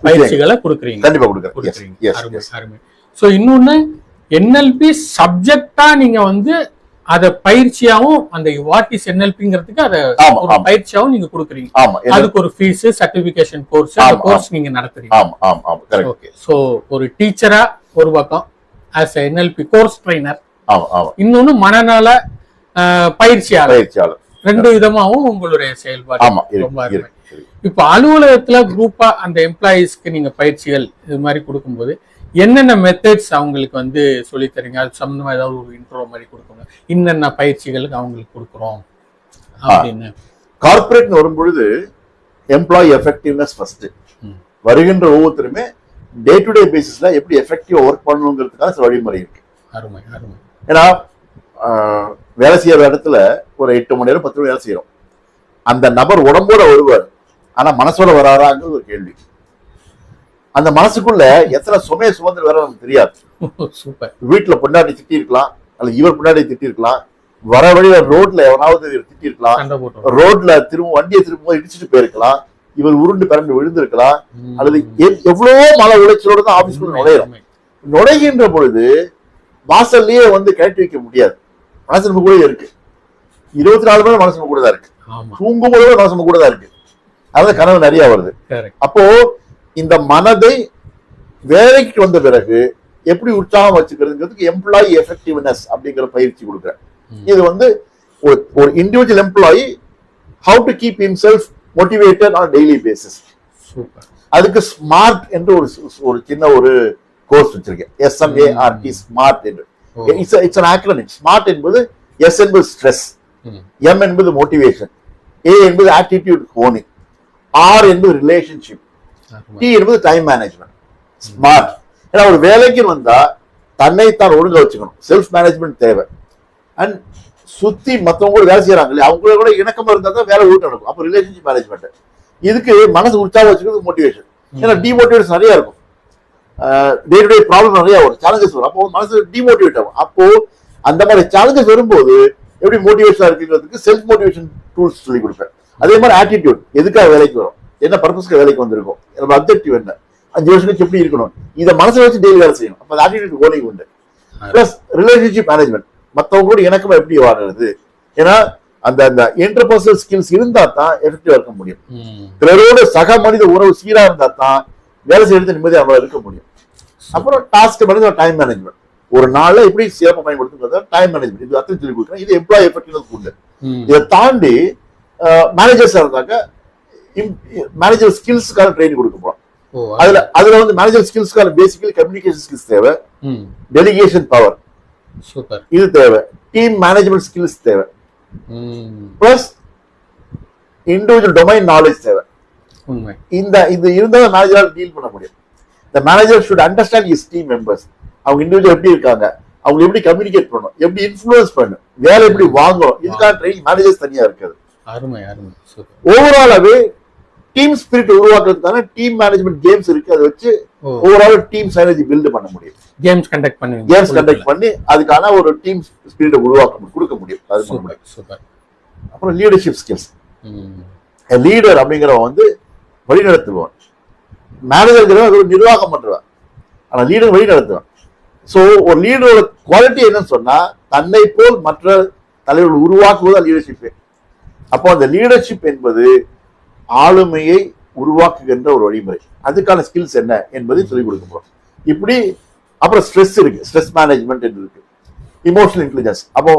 பயிற்சிகளை கொடுக்குறீங்க. கண்டிப்பா கொடுக்குறீங்க. ஸோ இன்னொன்னு NLP சப்ஜெக்டா நீங்க வந்து அத பயிற்சியாவும் அந்த வாட் இஸ் NLPங்கிறதுக்கு அதை பயிற்சியாவும் நீங்க கொடுக்குறீங்க. அதுக்கு ஒரு ஃபீஸ், சர்டிபிகேஷன் கோர்ஸ், அந்த கோர்ஸ் நீங்க நடத்துறீங்க. ஓகே. ஸோ ஒரு டீச்சரா ஒரு பக்கம் as a NLP course trainer, இன்னொன்னு மனநல பயிற்சியாளர், ரெண்டு விதமாவும் உங்களுடைய செயல்பாடு ரொம்ப அருமை. இப்ப அலுவலகத்துல குரூப்பா அந்த எம்ப்ளாயிஸ்க்கு நீங்க பயிற்சிகள் இது மாதிரி கொடுக்கும்போது என்னென்ன மெத்தட்ஸ் அவங்களுக்கு வந்து சொல்லி தரீங்க? அது சம்பந்தமா ஏதாவது ஒரு இன்ட்ரோ மாதிரி கொடுக்கணும், என்னென்ன பயிற்சிகளுக்கு அவங்களுக்கு கொடுக்குறோம் அப்படின்னு. கார்பரேட் வரும்பொழுது எம்ப்ளாயி எஃபெக்டிவ்னஸ் ஃபர்ஸ்ட். வருகின்ற ஒவ்வொருத்தருமே டே டு டே பேசிஸ்ல எப்படி எஃபெக்டிவா ஒர்க் பண்ணணுங்கிறதுக்கான சில வழிமுறை இருக்கு. ஏன்னா வேலை செய்யற இடத்துல ஒரு 8 மணி நேரம் 10 மணி நேரம் செய்யறோம். அந்த நபர் உடம்போட வருவார், ஆனா மனசோட வராராங்கிறது ஒரு கேள்வி. அந்த மனசுக்குள்ள எத்தனை சுமையை சுமந்து வர நமக்கு தெரியாது. வீட்டுல பொண்டாட்டி திட்டி இருக்கலாம், அல்லது இவர் பொண்டாட்டி திட்டி இருக்கலாம், வர வழியில ரோட்ல எவனாவது திட்டி இருக்கலாம், ரோட்ல வண்டியை திரும்ப இடிச்சுட்டு போயிருக்கலாம், இவர் உருண்டு பிறண்டு விழுந்திருக்கலாம், அல்லது எவ்வளவோ மன உளைச்சலோட தான் ஆபீஸ்க்குள்ள நுழையிறோம். நுழைகின்ற பொழுது வாசல்லையே வந்து கழட்டி வைக்க முடியாது. மனசு நம்ம கூட இருக்கு, 24 மணி நேரம் மனசு நம்ம கூட தான் இருக்கு, தூங்கும் போது மனசு நம்ம கூட தான் இருக்கு. அதாவது கனவு நிறைய வருது. அப்போ இந்த மனதை வேலைக்கு வந்த பிறகு எப்படி உற்சாகம் வச்சுக்கிறதுங்கிறதுக்கு எம்ப்ளாயி எஃபெக்டிவ்னஸ் அப்படிங்கிற பயிற்சி கொடுக்குறேன். இது வந்து ஒரு individual employee how to keep himself motivated on daily basis. அதுக்கு ஸ்மார்ட் என்று ஒரு சின்ன ஒரு கோர்ஸ் வச்சிருக்கேன், SMART, ஸ்மார்ட் என்று. It's an acronym. ஸ்மார்ட் என்பது S என்பது ஸ்ட்ரெஸ், M என்பது மோட்டிவேஷன், A என்பது ஆட்டிடியூட் ஹோனிங், R என்பது ரிலேஷன்ஷிப், T என்பது டைம் மேனேஜ்மெண்ட். ஸ்மார்ட். ஏன்னா ஒரு வேலைக்கு வந்தா தன்னை தான் ஒழுங்க வச்சுக்கணும், செல்ஃப் மேனேஜ்மெண்ட் தேவை. அண்ட் சுத்தி மத்தவங்க கூட வேலை செய்யறாங்க இல்லையா, அவங்க கூட இணக்கமா இருந்தா தான் வேலை ஊட்ட நடக்கும். அப்போ ரிலேஷன்ஷிப் மேனேஜ்மெண்ட். இதுக்கு மனசு உற்சாகம் வச்சுக்கிறது மோட்டிவேஷன். ஏன்னா டிமோட்டிவேஷன் நிறைய இருக்கும், டே டு டே ப்ராப்ளம் நிறைய வரும், சேலஞ்சஸ் வரும். அப்போ மனசு டிமோட்டிவேட் ஆகும். அப்போ அந்த மாதிரி சேலஞ்சஸ் வரும்போது எப்படி மோட்டிவேஷனா இருக்குங்கிறதுக்கு செல்ஃப் மோட்டிவேஷன் டூல்ஸ் சொல்லி கொடுப்பேன். அதே மாதிரி ஆட்டிடியூட், எதுக்காக வேலைக்கு வரும், என்ன பர்பஸ்க்கு வேலைக்கு வந்திருக்கும், நம்ம அப்ஜெக்டிவ் என்ன, 5 வருஷம் கழிச்சு எப்படி இருக்கணும், இதை மனசுல வச்சு டெய்லி வேலை செய்யணும். அப்ப ஆட்டிடியூட் கோலிங் உண்டு. பிளஸ் ரிலேஷன்ஷிப் மேனேஜ்மெண்ட், மற்றவங்க கூட இணக்கமா எப்படி வாழ்றது. ஏன்னா அந்த இன்டர்பர்சனல் ஸ்கில்ஸ் இருந்தா தான் எஃபெக்டிவா இருக்க முடியும். பிறரோட சக மனித உறவு சீரா இருந்தா தான் வேலை செய்யறது நிம்மதியாக நம்மளால இருக்க முடியும். அப்புறம் டாஸ்க் மேனேஜ்மெண்ட், டைம் மேனேஜ்மெண்ட், ஒரு நாள்ல எப்படி சிறப்பாக பயன்படுத்துறது டைம் மேனேஜ்மெண்ட், இது அத்தனை சொல்லி கொடுக்குறேன். இது எம்ப்ளாயி எஃபெக்டிவ்னஸ் உண்டு. இதை தாண்டி மேனேஜர்ஸா இருந்தாக்க மேனேஜர் ஸ்கில்ஸ்க்கான ட்ரைனிங் கொடுக்க போறோம். அதுல வந்து மேனேஜர் ஸ்கில்ஸ்க்கான பேசிக்கலி கம்யூனிகேஷன் ஸ்கில்ஸ் தேவை, டெலிகேஷன் பவர் இது தேவை, டீம் மேனேஜ்மெண்ட் ஸ்கில்ஸ் தேவை, பிளஸ் இண்டிவிஜுவல் டொமைன் நாலேஜ் தேவை. இது இருந்தா மேனேஜரால் டீல் பண்ண முடியும். The manager should understand his team members. அவங்க இண்டிவிஜுவல் எப்படி இருக்காங்க, அவங்க எப்படி கம்யூனிகேட் பண்ணணும், எப்படி இன்ஃப்ளூயன்ஸ் பண்ணணும், வேலை எப்படி வாங்கணும், இதுக்கான ட்ரைனிங் மேனேஜர்ஸ் தனியா இருக்காது. ஓவராலாவே டீம் ஸ்பிரிட் உருவாக்குறதுக்கான டீம் மேனேஜ்மெண்ட் கேம்ஸ் இருக்கு. அதை வச்சு ஓவரால் டீம் சைனர்ஜி பில்ட் பண்ண முடியும். கேம்ஸ் கண்டக்ட் பண்ணி அதுக்கான ஒரு டீம் ஸ்பிரிட்டை கொடுக்க முடியும். அப்புறம் லீடர்ஷிப் ஸ்கில்ஸ். லீடர் அப்படிங்கிறவன் வந்து வழிநடத்துவான், மேனேஜர் ஒரு நிர்வாகம் பண்றவன், ஆனா லீடர் வழி நடத்துவான். சோ ஒரு லீடரோட குவாலிட்டி என்னன்னு சொன்னா தன்னை போல் மற்ற தலைவர்கள் உருவாக்குவதா லீடர்ஷிப். அப்போ அந்த லீடர்ஷிப் என்பது ஆளுமையை உருவாக்குகின்ற ஒரு வழிமுறை. அதுக்கான ஸ்கில்ஸ் என்ன என்பதை சொல்லிக் கொடுக்க போறோம். இப்படி அப்புறம் ஸ்ட்ரெஸ் இருக்கு, ஸ்ட்ரெஸ் மேனேஜ்மெண்ட் இருக்கு, இமோஷனல் இன்டெலிஜென்ஸ், அப்போ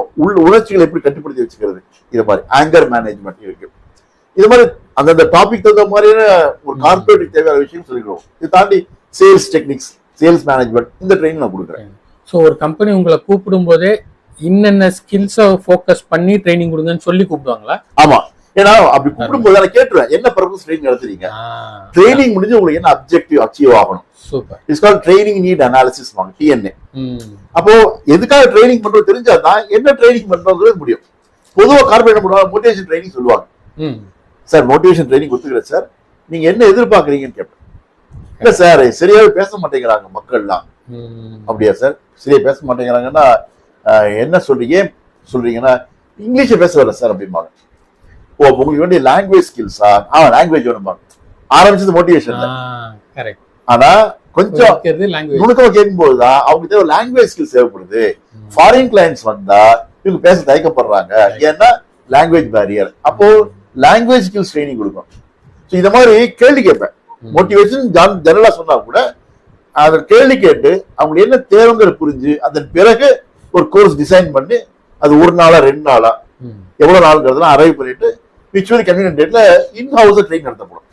உணர்ச்சிகளை எப்படி கட்டுப்படுத்தி வச்சுக்கிறது, இது மாதிரி ஆங்கர் மேனேஜ்மெண்ட் இருக்கு. இது மாதிரி அந்தந்த டாபிக் தகுந்த மாதிரியான ஒரு கார்பரேட் தேவையான விஷயம் சொல்லிடுவோம். இது தாண்டி சேல்ஸ் டெக்னிக்ஸ், சேல்ஸ் மேனேஜ்மெண்ட், இந்த ட்ரைனிங் நான் கொடுக்குறேன். ஸோ ஒரு கம்பெனி உங்களை கூப்பிடும் போதே இன்னென்ன ஸ்கில்ஸை ஃபோக்கஸ் பண்ணி ட்ரைனிங் கொடுங்கன்னு சொல்லி கூப்பிடுவாங்களா? ஆமா, ஏன்னா அப்படி கூப்பிடும்போது நான் கேட்டுருவேன், என்ன பர்பஸ் ட்ரைனிங் நடத்துறீங்க, ட்ரைனிங் முடிஞ்சு உங்களுக்கு என்ன அப்ஜெக்டிவ் அச்சீவ் ஆகணும். Super. It's called training need analysis வாங்க, TNA. அப்போ எதுக்காக ட்ரைனிங் பண்றது தெரிஞ்சாதான் என்ன ட்ரைனிங் பண்றது முடியும். பொதுவாக கார்பரேட் என்ன பண்ணுவாங்க, மோட்டிவேஷன் ட்ரைனிங் சொல்லுவாங்க. சார் மோட்டிவேஷன் ட்ரைனிங் கொடுத்துக்கிறேன் சார், நீங்க என்ன எதிர்பார்க்குறீங்கன்னு கேட்பேன். இல்ல சார் சரியாவே பேச மாட்டேங்கிறாங்க மக்கள்லாம். அப்படியா சார், சரியா பேச மாட்டேங்கிறாங்கன்னா என்ன சொல்றீங்கன்னா இங்கிலீஷை பேச வரல சார் அப்படிம்பாங்க. ஓ உங்களுக்கு வேண்டிய லாங்குவேஜ் ஸ்கில்ஸா? லாங்குவேஜ் வேணும்பாங்க. ஆரம்பிச்சது மோட்டிவேஷன். ஆனா கொஞ்சம் நுணுக்கமா கேட்கும் போதுதான் அவங்க தேவை லாங்குவேஜ் ஸ்கில்ஸ் தேவைப்படுது. ஃபாரின் கிளைண்ட்ஸ் வந்தா இவங்க பேச தயக்கப்படுறாங்க, ஏன்னா லாங்குவேஜ் பேரியர். அப்போ லாங்குவேஜ் ஸ்கில்ஸ் ட்ரைனிங் கொடுக்கும். ஸோ இந்த மாதிரி கேள்வி கேட்பேன். மோட்டிவேஷன் ஜெனரலா சொன்னா கூட அதை கேள்வி கேட்டு அவங்களுக்கு என்ன தேவைங்கிறது புரிஞ்சு அதன் பிறகு ஒரு கோர்ஸ் டிசைன் பண்ணி அது 1 நாளா 2 நாளா எவ்வளவு நாளுங்கிறதுலாம் அரைவ் பண்ணிட்டு விச்சுவலி கன்வீனியன்ட் டேட்ல இன் ஹவுஸ் ட்ரெயின் நடத்தப்படும்.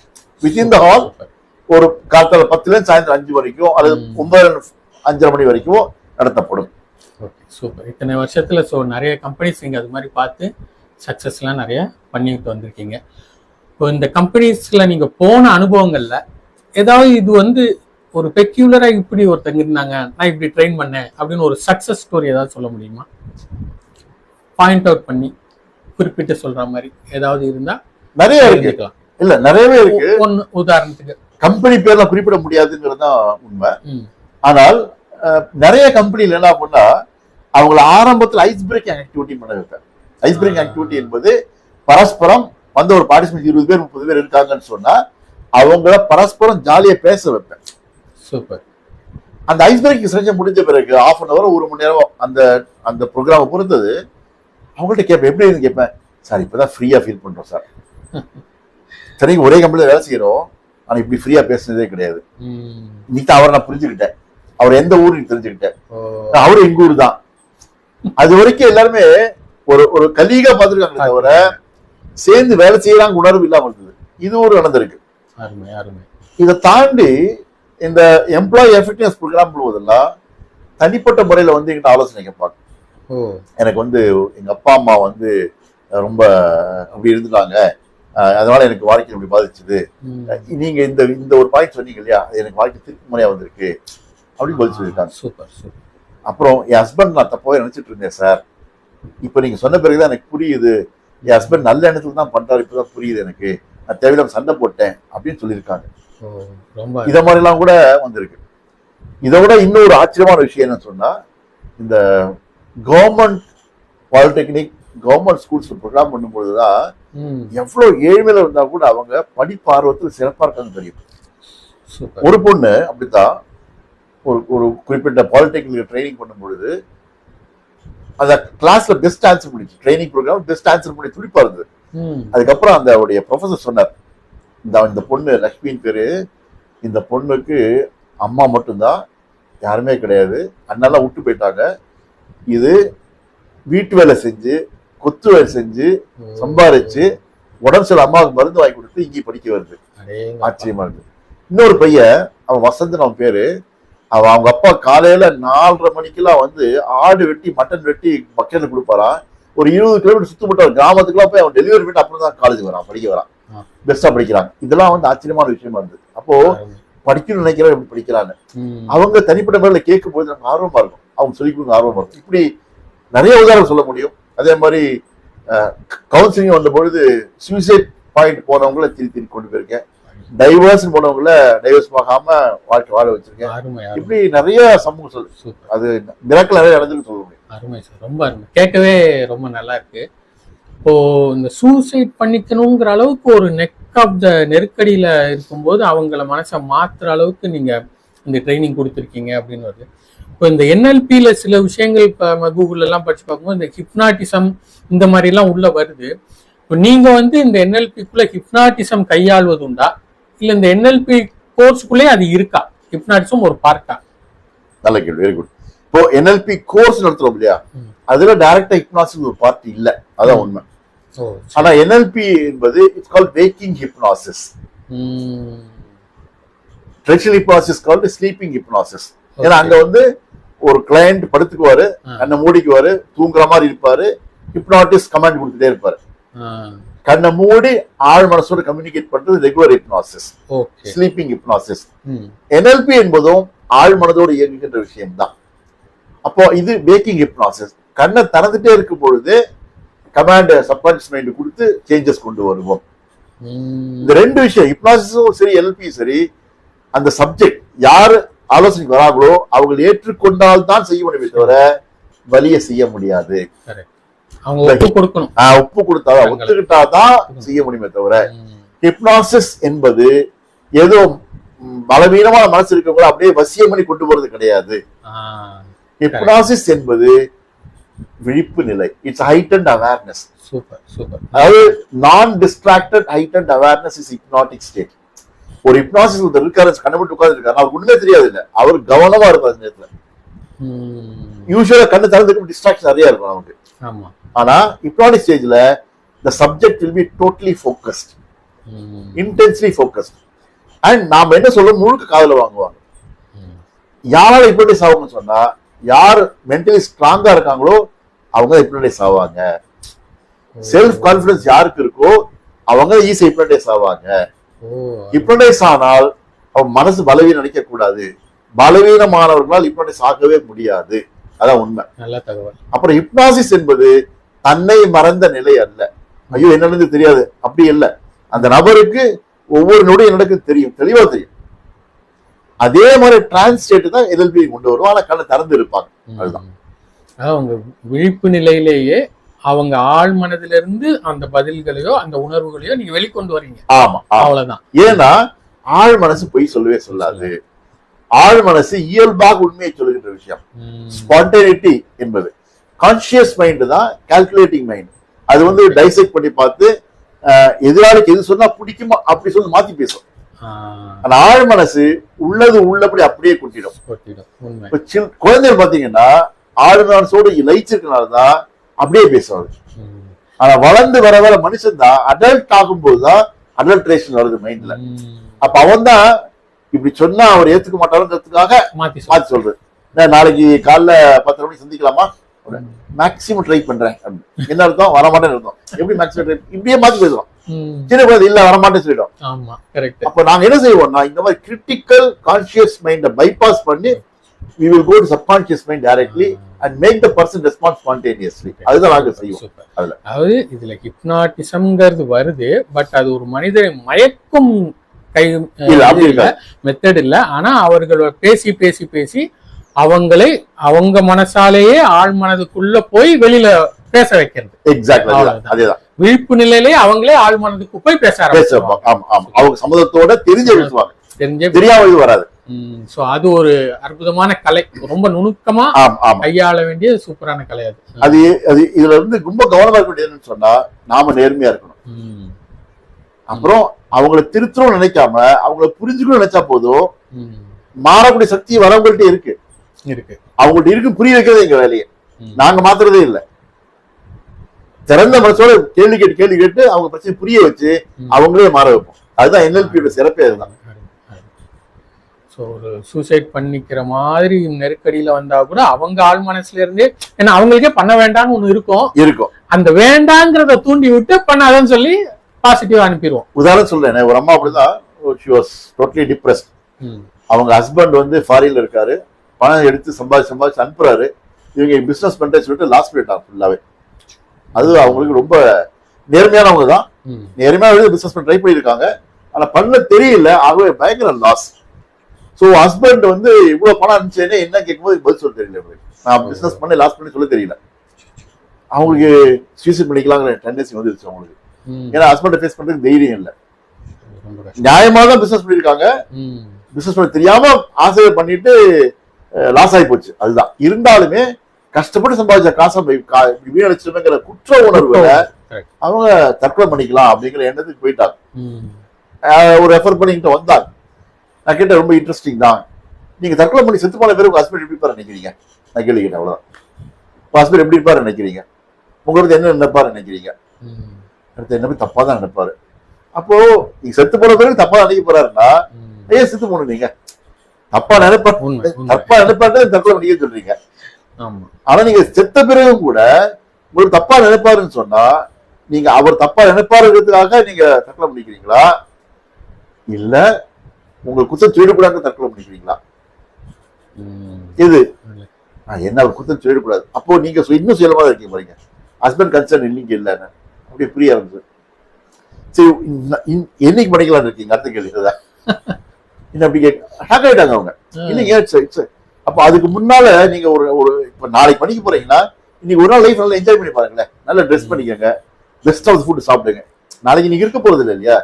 வித்தின் த ஹால் ஒரு காலத்தால 10 சாயந்தரம் 5 வரைக்கும் அல்லது 9-5:30 மணி வரைக்கும் நடத்தப்படும். சூப்பர். இத்தனை வருஷத்துல நிறைய கம்பெனிஸ் நீங்க அது மாதிரி பார்த்து சக்சஸ்லாம் நிறைய பண்ணிட்டு வந்திருக்கீங்க. இப்போ இந்த கம்பெனிஸ்ல நீங்க போன அனுபவங்கள்ல ஏதாவது இது ஒரு பெக்யூலரா இப்படி ஒருத்தங்க இருந்தாங்க, நான் இப்படி ட்ரெயின் பண்ணேன் அப்படின்னு ஒரு சக்சஸ் ஸ்டோரி ஏதாவது சொல்ல முடியுமா? பாயிண்ட் அவுட் பண்ணி குறிப்பிட்டு சொல்ற மாதிரி ஏதாவது இருந்தா? நிறைய இருக்கு. இல்ல நிறையவே இருக்கு. ஒன்னு உதாரணத்துக்கு கம்பெனி பேர்ல குறிப்பிட முடியாதுங்கிறது தான் உண்மை. ஆனால் நிறைய கம்பெனில என்ன பண்ணா அவங்கள ஆரம்பத்தில் ஐஸ் பிரேக்கிங் ஆக்டிவிட்டி பண்ண வைப்பேன். ஐஸ் பிரேக்கிங் ஆக்டிவிட்டி என்பது பரஸ்பரம் வந்து ஒரு பார்ட்டிசிபென்ட் 20 பேர் 30 பேர் இருக்காங்கன்னு சொன்னா அவங்கள பரஸ்பரம் ஜாலியா பேச வைப்பேன். சூப்பர். அந்த ஐஸ் பிரேக்கிங் செஞ்சு முடிஞ்ச பிறகு 1/2 hour 1 மணி நேரம் அந்த ப்ரோக்ராமை பொறுத்தது அவங்கள்ட்ட கேட்பேன். எப்படி இருந்து கேட்பேன், சார் இப்பதான் ஃப்ரீயா ஃபீல் பண்றோம் சார். சரிங்க, ஒரே கம்பெனில வேலை செய்யறோம், ஆனா இப்படி ஃப்ரீயா பேசுனதே கிடையாது. இன்னைக்கு அவரை நான் புரிஞ்சுக்கிட்டேன். அவர் எந்த ஊருக்கு தெரிஞ்சுக்கிட்டேன். அவரு எங்க ஊர் தான். அது வரைக்கும் எல்லாருமே ஒரு கலீகா பார்த்துருக்காங்க தவிர சேர்ந்து வேலை செய்யறாங்க உணர்வு இல்லாம இருந்தது. இது ஒரு நடந்திருக்கு. இதை தாண்டி இந்த எம்ப்ளாயி எஃபெக்டிவ்னஸ் ப்ரோக்ராம் போதெல்லாம் தனிப்பட்ட முறையில எங்கிட்ட ஆலோசனை கேட்பாங்க. எனக்கு எங்க அப்பா அம்மா ரொம்ப அப்படி இருந்துட்டாங்க, அதனால எனக்கு வாழ்க்கை அப்படி பாதிச்சுது. நீங்க இந்த ஒரு பாயிண்ட் சொன்னீங்க இல்லையா, அது எனக்கு வாழ்க்கை திருப்பி முறையா வந்திருக்கு அப்படின்னு பதில் சொல்லியிருக்காங்க. Super super. அப்புறம் என் ஹஸ்பண்ட் நான் தப்பாவே நினைச்சிட்டு இருந்தேன் சார், இப்ப நீங்க சொன்ன பிறகுதான் எனக்கு புரியுது, என் ஹஸ்பண்ட் நல்ல எண்ணத்துல தான் பண்றாரு, இப்பதான் புரியுது எனக்கு, நான் தேவையில்லாம சண்டை போட்டேன் அப்படின்னு சொல்லியிருக்காங்க. இத மாதிரி எல்லாம் கூட வந்திருக்கு. இதை விட இன்னொரு ஆச்சரியமான விஷயம் என்னன்னு சொன்னா, இந்த government polytechnic government schools program பண்ணும்போதுதான் எவ்வளவு ஏழ்மையில இருந்தா கூட அவங்க படிப்பார்வத்தில் சிறப்பா இருக்காங்க தெரியும். ஒரு பொண்ணு அப்படித்தான் ஒரு குறிப்பிட்ட பாலிடெக்னிக் ட்ரைனிங் பண்ணும் பொழுது அந்த கிளாஸ்ல பெஸ்ட் ஆன்சர் பண்ணிச்சு. ட்ரைனிங் ப்ரோக்ராம் பெஸ்ட் ஆன்சர் பண்ணி துடிப்பா இருந்தது. அதுக்கப்புறம் அந்த அவருடைய ப்ரொஃபசர் சொன்னார், இந்த பொண்ணு லக்ஷ்மியின் பேரு, இந்த பொண்ணுக்கு அம்மா மட்டும்தான், யாருமே கிடையாது, அண்ணெல்லாம் விட்டு போயிட்டாங்க. இது வீட்டு வேலை செஞ்சு கொத்து வேலை செஞ்சு சம்பாரிச்சு உடம்பு சில அம்மாவுக்கு மருந்து வாங்கி கொடுத்து இங்கே படிக்க வருது. ஆச்சரியமா இருக்கு. இன்னொரு பையன், அவன் வசந்தன் அவன் பேரு, அவங்க அப்பா காலையில 4:30 மணிக்கெல்லாம் ஆடு வெட்டி மட்டன் வெட்டி பக்கெட்ல கொடுப்பாரான். ஒரு 20 கிலோமீட்டர் சுத்தப்பட்ட ஒரு கிராமத்துக்குலாம் போய் அவன் டெலிவரி பண்ணிட்டு அப்புறம் தான் காலேஜ் வரான், படிக்க வரான், பெஸ்டா படிக்கிறாங்க. இதெல்லாம் ஆச்சரியமான விஷயமா இருந்தது. அப்போ படிக்கணும்னு நினைக்கிறவங்க எப்படி படிக்கிறாங்க, அவங்க தனிப்பட்ட முறையில கேட்கும் போது நமக்கு ஆர்வமா இருக்கும், அவங்க சொல்லி கொடுக்க ஆர்வமா இருக்கும். இப்படி நிறைய உதாரணம் சொல்ல முடியும். அதே மாதிரி கவுன்சிலிங் வந்த பொழுது சூசைட் பாயிண்ட் போனவங்கள திருப்பி கொண்டு போயிருக்கேன். டைவர்ஸ் போனவங்கள டைவர்ஸ் ஆகாம வாழ்க்கை வாழ வச்சிருக்கேன். இப்படி நிறைய சமூகம் சொல்லு, அது மிராக்கிள் நிறைய நடந்துன்னு சொல்ல முடியும். அருமை சார், ரொம்ப அருமை. கேட்கவே ரொம்ப நல்லா இருக்கு. இப்போ இந்த சூசைட் பண்ணிக்கணுங்கிற அளவுக்கு ஒரு நெக் ஆஃப் த நெருக்கடியில இருக்கும்போது அவங்கள மனசை மாத்துற அளவுக்கு நீங்க இந்த ட்ரைனிங் கொடுத்துருக்கீங்க அப்படின்னு வருது. இப்போ இந்த NLPல சில விஷயங்கள் இப்போ கூகுள்ல எல்லாம் படிச்சு பார்க்கும்போது இந்த ஹிப்னாட்டிசம் இந்த மாதிரி எல்லாம் உள்ள வருது. இப்போ நீங்க இந்த NLPக்குள்ள ஹிப்னாட்டிசம் கையாள்வது உண்டா, இல்ல இந்த NLP கோர்ஸ்க்குள்ளே அது இருக்கா, ஹிப்னாட்டிசம் ஒரு பார்ட்டா? நல்ல கேள்வி, வெரி குட். இப்போ NLP கோர்ஸ் நடத்துறோம் இல்லையா, அதுல டைரக்டா ஹிப்னாசிஸ் ஒரு பார்ட் இல்ல, அதான் உண்மை. ஆனா NLP என்பது it's called waking hypnosis. Traditional hypnosis called sleeping hypnosis. ஏன்னா அங்க வந்து ஒரு கிளையண்ட் படுத்துக்குவாரு, கண்ணை மூடிக்குவாரு, தூங்குற மாதிரி இருப்பாரு, ஹிப்னாட்டிஸ்ட் கமாண்ட் கொடுத்துட்டே இருப்பாரு. கண்ணை மூடி ஆழ் மனசோட கம்யூனிகேட் பண்றது regular hypnosis, sleeping hypnosis. NLP என்பதும் ஆழ் மனதோடு இயங்குகின்ற விஷயம் தான். அப்போ இது வேக்கிங் ஹிப்னாசிஸ். கண்ணை திறந்துட்டே இருக்கும் பொழுது கமாண்ட் சப்கான்ஷியஸ் மைண்ட் கொடுத்து சேஞ்சஸ் கொண்டு வருவோம். இந்த ரெண்டு விஷயம் ஹிப்னாசிஸும் சரி NLP சரி, அந்த சப்ஜெக்ட் யாரு ஆலோசனைக்கு வராங்களோ அவங்க ஏற்றுக்கொண்டால் தான் செய்ய முடியுமே தவிர வலிய செய்ய முடியாது. உப்பு கொடுத்தா ஒத்துக்கிட்டாதான் செய்ய முடியுமே தவிர ஹிப்னாசிஸ் என்பது ஏதோ பலவீனமான மனசு இருக்கவங்கள அப்படியே வசியம் பண்ணி கொண்டு போறது கிடையாது. ஹிப்னாசிஸ் என்பது விழிப்பு நிலை. It's ஹைட்டன்ட் awareness. அதாவது நான் distracted ஹைட்டன்ட் awareness is hypnotic state. ஒரு ஹிப்னாசிஸ் இருக்காரு, கண்ணு உட்கார்ந்து இருக்காரு, அவருக்கு ஒண்ணுமே தெரியாது இல்ல, அவர் கவனமா இருப்பாரு அந்த நேரத்துல. யூஸ்வலா கண்ணு திறந்துக்கு டிஸ்ட்ராக்ஷன் நிறைய இருக்கும் நமக்கு. ஆனா ஹிப்னாட்டிக் ஸ்டேஜ்ல the subject will be totally focused, intensely focused. And நாம என்ன சொல்றோம் முழுக்க காதுல வாங்குவாங்க. யாரால ஹிப்னோடைஸ் ஆகும்னு சொன்னா யார் மென்டலி ஸ்ட்ராங்கா இருக்காங்களோ அவங்க ஹிப்னோடைஸ் ஆவாங்க. செல்ஃப் கான்பிடன்ஸ் யாருக்கு இருக்கோ அவங்க ஈஸி ஹிப்னோடைஸ் ஆவாங்க. ஹிப்னோடைஸ் ஆனால் அவன் மனசு பலவீனம் நினைக்க கூடாது. பலவீனமானவர்களால் ஹிப்னோடைஸ் ஆகவே முடியாது. அதான் உண்மை. நல்ல தகவல். அப்புறம் ஹிப்னாசிஸ் என்பது தன்னை மறந்த நிலை அல்ல. ஐயோ என்ன தெரியாது அப்படி இல்ல. அந்த நபருக்கு ஒவ்வொரு நொடியும் நடக்கு தெரியும், தெளிவா தெரியும். அதே மாதிரி டிரான்ஸ்லேட் தான் NLP கொண்டு வரும். ஆனா கண்ணை திறந்து இருப்பாங்க. அதுதான் அவங்க விழிப்பு நிலையிலேயே அவங்க ஆழ் மனதிலிருந்து அந்த பதில்களையோ அந்த உணர்வுகளையோ நீங்க வெளிக்கொண்டு வரீங்க. ஆமா, அவ்வளவுதான். ஏன்னா ஆழ் மனசு பொய் சொல்லவே சொல்லாது. ஆழ் மனசு இயல்பாக உண்மையை சொல்லுகின்ற விஷயம். ஸ்பான்டேனிட்டி என்பது கான்சியஸ் மைண்ட் தான் கால்குலேட்டிங் மைண்ட். அது வந்து டைசெக்ட் பண்ணி பார்த்து எதிராளிக்கு எது சொன்னா பிடிக்குமா அப்படி சொல்லி மாத்தி பேசும். ஆனா ஆழ் மனசு உள்ளது உள்ளபடி அப்படியே கொட்டிடும். குழந்தைகள் பாத்தீங்கன்னா ஆழ் மனசோடு லயிச்சிருக்கனாலதான் அப்படியே பேசுவாங்க. ஆனா வளர்ந்து வர வர மனுஷன் தான் அடல்ட் ஆகும்போதுதான் அடல்ட்ரேஷன் வருது மைண்ட்ல. அப்ப அவன் தான் இப்படி சொன்னா அவர் ஏத்துக்க மாட்டாருங்கிறதுக்காக மாத்தி சொல்றது. நாளைக்கு காலைல 10 மணிக்கு சந்திக்கலாமா, மேக்சிமம் ட்ரை பண்றேன். என்ன அர்த்தம்? வரமாட்டேன்னு அர்த்தம். எப்படி மேக்சிமம் ட்ரை இப்படியே மாத்தி பேசுறோம். சின்ன குழந்தை இல்ல வரமாட்டேன்னு சொல்லிடும். அப்ப நாங்க என்ன செய்வோம்னா இந்த மாதிரி கிரிட்டிக்கல் கான்சியஸ் மைண்ட பைபாஸ் பண்ணி we will go to subconscious mind directly and make the person respond spontaneously. அதுதான் நாங்க செய்வோம். அதாவது இதுல ஹிப்னாட்டிசம்ங்கிறது வருது, பட் அது ஒரு மனிதரை மயக்கும் மெத்தட் இல்ல. ஆனா அவர்கள் பேசி பேசி பேசி அவங்களை அவங்க மனசாலேயே ஆழ் மனதுக்குள்ள போய் வெளியில பேச வைக்கிறது. எக்ஸாக்ட்லி. விழிப்பு நிலையிலேயே அவங்களே ஆழ் மனதுக்கு போய் பேச அவங்க சம்மதத்தோட தெரிஞ்சு தெரியாம வராது. சோ அது ஒரு அற்புதமான கலை, ரொம்ப நுணுக்கமா கையாள வேண்டிய சூப்பரான கலை அது. அது இதுல இருந்து ரொம்ப கவனமா இருக்க வேண்டியதுன்னு சொன்னா நாம நேர்மையா இருக்கணும். அப்புறம் அவங்களை திருத்தணும் நினைக்காம அவங்களை புரிஞ்சுக்கணும் நினைச்சா போதும். மாறக்கூடிய சக்தி வரவங்கள்ட்ட இருக்கு. அவங்கள்ட்ட இருக்கு, புரிய வைக்கிறதே எங்க வேலையை. நாங்க மாத்துறதே இல்லை. திறந்த மனசோட கேள்வி கேட்டு அவங்க பிரச்சனை புரிய வச்சு அவங்களே மாற வைப்போம். அதுதான் NLP சிறப்பே. அதுதான். ஒரு சூசைட் பண்ணிக்கிற மாதிரி நெருக்கடியில வந்தா கூட அவங்க ஆழ் மனசுல இருந்தே, ஏன்னா அவங்களுக்கே பண்ண வேண்டாம்னு ஒண்ணு இருக்கும். அந்த வேண்டாங்கிறத தூண்டி விட்டு பண்ணாதன்னு சொல்லி பாசிட்டிவா அனுப்பிடுவோம். உதாரணம் சொல்றேன். ஒரு அம்மா அப்படிதான், she was totally depressed. அவங்க ஹஸ்பண்ட் வந்து ஃபாரின்ல இருக்காரு, பணம் எடுத்து சம்பாதிச்சு அனுப்புறாரு. இவங்க பிசினஸ் பண்றேன்னு சொல்லிட்டு லாஸ் பண்ணிட்டாங்க ஃபுல்லாவே. அது அவங்களுக்கு ரொம்ப நேர்மையானவங்க தான், நேர்மையா பிசினஸ் பண்ண ட்ரை பண்ணிருக்காங்க. ஆனா பண்ண தெரியல, ஆகவே பயங்கர லாஸ். ஸோ ஹஸ்பண்ட் வந்து இவ்வளவு பணம் அனுப்பிச்சேன்னு என்ன கேட்கும்போது பதில் சொல்ல தெரியல. நான் பிசினஸ் பண்ணி லாஸ் பண்ணி சொல்ல தெரியல. அவங்களுக்கு சூசைட் பண்ணிக்கலாங்கிற டெண்டன்சி வந்துருச்சு அவங்களுக்கு. ஏன்னா ஹஸ்பண்ட் ஃபேஸ் பண்றதுக்கு தைரியம் இல்லை. நியாயமா தான் பிசினஸ் பண்ணிருக்காங்க, பிசினஸ் பண்ண தெரியாம ஆசையை பண்ணிட்டு லாஸ் ஆகி போச்சு. அதுதான். இருந்தாலுமே கஷ்டப்பட்டு சம்பாதிச்ச காசை வீணடிச்சுங்கிற குற்ற உணர்வுல அவங்க தற்கொலை பண்ணிக்கலாம் அப்படிங்கிற எண்ணத்துக்கு போயிட்டாங்க. ஒரு ரெஃபர் பண்ணிக்கிட்டு வந்தாங்க. நான் கேட்ட ரொம்ப இன்ட்ரெஸ்டிங் தான். நீங்க தற்கொலை பண்ணி செத்து போன பேர் உங்க ஹஸ்பண்ட் எப்படி இருப்பாரு நினைக்கிறீங்க? நான் கேள்வி கேட்டேன். அவ்வளவுதான். உங்க ஹஸ்பண்ட் எப்படி இருப்பாரு நினைக்கிறீங்க? உங்களுக்கு என்ன நினைப்பாரு நினைக்கிறீங்க? அடுத்து என்ன தப்பா தான் நினைப்பாரு. அப்போ நீங்க செத்து போன பிறகு தப்பா நினைக்க போறாருன்னா ஏன் செத்து போகணும் நீங்க? தப்பா நினைப்பா தற்கொலை பண்ணிக்க சொல்றீங்க. ஆனா நீங்க செத்த பிறகும் கூட உங்களுக்கு தப்பா நினைப்பாருன்னு சொன்னா நீங்க அவர் தப்பா நினைப்பாருங்கிறதுக்காக நீங்க தற்கொலை பண்ணிக்கிறீங்களா, இல்ல உங்க குத்தம் சொல்லிடக்கூடாது தற்கொலை பண்ணிக்கிறீங்களா? இது என்ன அவர் குத்தம் சொல்லிடக்கூடாது. அப்போ நீங்க இன்னும் சுயமா இருக்கீங்க பாருங்க. ஹஸ்பண்ட் கன்சர்ன் இல்லைங்க இல்லன்னு அப்படியே புரிய ஆரம்பிச்சு. சரி என்னைக்கு பண்ணிக்கலாம்னு இருக்கீங்க? அடுத்த கேள்வி என்ன அப்படி ஹேக் ஆயிட்டாங்க அவங்க. இல்லைங்க அப்ப அதுக்கு முன்னால நீங்க ஒரு இப்ப நாளைக்கு பண்ணிக்க போறீங்கன்னா இன்னைக்கு ஒரு நாள் லைஃப் நல்லா என்ஜாய் பண்ணி பாருங்களேன். நல்லா ட்ரெஸ் பண்ணிக்கங்க, பெஸ்ட் ஆஃப் ஃபுட் சாப்பிடுங்க. நாளைக்கு நீங்க இருக்க போறது இல்லை இல்லையா,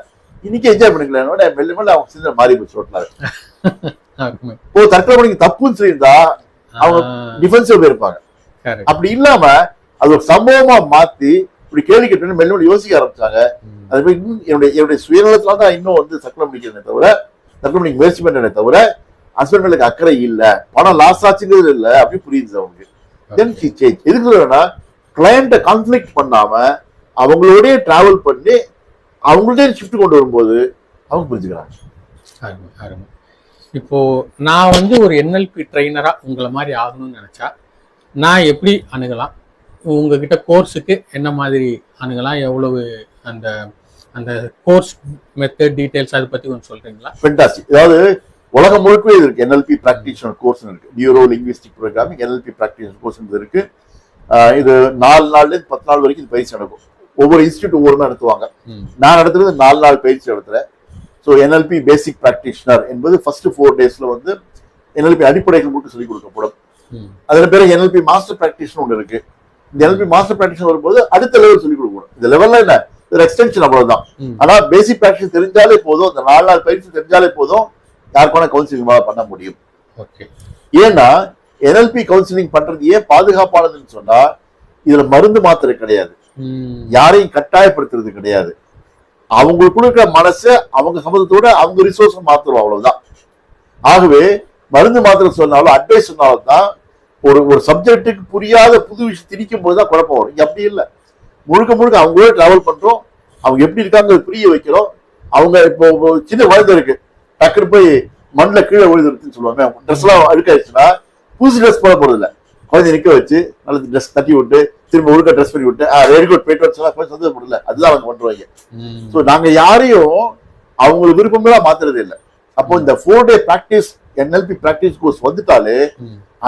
இன்னைக்கு என்ஜாய் பண்ணிக்கலாம். மெல்ல மெல்ல அவங்க சின்ன மாறி போச்சு ரோட்ல. தற்கொலை பண்ணிக்க தப்புன்னு சொல்லியிருந்தா அவங்க டிஃபென்சிவ் போயிருப்பாங்க. அப்படி இல்லாம அது ஒரு சம்பவமா மாத்தி இப்படி கேள்வி கேட்டு மெல்ல மெல்ல யோசிக்க ஆரம்பிச்சாங்க. அது மாதிரி என்னுடைய சுயநலத்துல தான் இன்னும் வந்து தற்கொலை பண்ணிக்கிறேனே தவிர, தற்கொலை பண்ணிக்க முயற்சி பண்றேனே தவிர ஹஸ்பண்ட்களுக்கு அக்கறை இல்ல, பணம் லாஸ் ஆச்சுங்கிறது இல்ல. அப்படி புரியுது அவங்களுக்கு. எதுக்கு சொல்றேன்னா கிளையண்ட கான்ஃபிளிக்ட் பண்ணாம அவங்களோடய டிராவல் பண்ணி அவங்கள்ட்ட ஷிஃப்ட் கொண்டு வரும்போது அவங்க புரிஞ்சுக்கிறாங்க. இப்போ நான் வந்து ஒரு NLP ட்ரெயினரா உங்களை மாதிரி ஆகணும்னு நினைச்சா நான் எப்படி அணுகலாம்? உங்ககிட்ட கோர்ஸுக்கு என்ன மாதிரி அணுகலாம்? எவ்வளவு அந்த அந்த கோர்ஸ் மெத்தட் டீடைல்ஸ் அதை பத்தி கொஞ்சம் சொல்றீங்களா? ஃபென்டாஸ்டிக். அதாவது உலகம் முழுக்கவே இது இருக்கு. NLP பிராக்டிஷனர் கோர்ஸ் இருக்கு. Neuro linguistic programming NLP practitioner course இருக்கு. இது 4 நாள்ல 10 நாள் வரைக்கும் இது பயிற்சி நடக்கும். ஒவ்வொரு இன்ஸ்டியூட் ஒவ்வொரு நடத்துவாங்க. நான் நடத்துறது 4 நாள் பயிற்சி நடத்துறேன். ஸோ NLP பேசிக் பிராக்டிஷனர் என்பது ஃபர்ஸ்ட் 4 டேஸ்ல வந்து NLP அடிப்படைகள் மட்டும் சொல்லிக் கொடுக்கப்படும். அதுல பேரு NLP மாஸ்டர் பிராக்டிஷனர் ஒன்று இருக்கு. இந்த NLP மாஸ்டர் பிராக்டிஷனர் வரும்போது அடுத்த லெவல் சொல்லிக் கொடுக்கணும். இந்த லெவல்ல என்ன ஒரு எக்ஸ்டென்ஷன் அவ்வளவுதான். ஆனா பேசிக் பிராக்டிஸ் தெரிஞ்சாலே போதும், இந்த 4 நாள் பயிற்சி தெரிஞ்சாலே போதும், யாருக்கான கவுன்சிலிங் பண்ண முடியும். ஏன்னா NLP கவுன்சிலிங் பண்றது ஏன் பாதுகாப்பானதுன்னு சொன்னா இதுல மருந்து மாத்திரை கிடையாது, யாரையும் கட்டாயப்படுத்துறது கிடையாது. அவங்களுக்கு இருக்கிற மனசு அவங்க சம்மதத்தோட அவங்க ரிசோர்ஸ் மாத்துறோம், அவ்வளவுதான். ஆகவே மருந்து மாத்திரை சொன்னாலும் அட்வைஸ் சொன்னாலும் தான் ஒரு சப்ஜெக்டுக்கு புரியாத புது விஷயம் திணிக்கும் போதுதான் குழப்பம் வரும். அப்படி இல்லை, முழுக்க முழுக்க அவங்களோட டிராவல் பண்றோம், அவங்க எப்படி இருக்காங்க புரிய வைக்கிறோம். அவங்க இப்போ சின்ன குழந்தை இருக்கு, டக்குனு போய் மண்ணில் கீழே விழுதுன்னு சொல்லுவாங்க. ட்ரெஸ் எல்லாம் அழுக்காயிடுச்சுன்னா புதுசு ட்ரெஸ் போட போறது இல்லை, குழந்தை நிற்க வச்சு நல்ல ட்ரெஸ் தட்டி விட்டு திரும்ப ஒழுக்கா ட்ரெஸ் பண்ணி விட்டு வெரி குட் போயிட்டு வச்சா கொஞ்சம் சந்தோஷப்படல. அதுதான் அவங்க பண்றாங்க. ஸோ நாங்க யாரையும் அவங்களுக்கு விருப்பமெல்லாம் மாத்துறது இல்லை. அப்போ இந்த 4 டே பிராக்டிஸ் NLP பிராக்டிஸ் கோர்ஸ் வந்துட்டாலே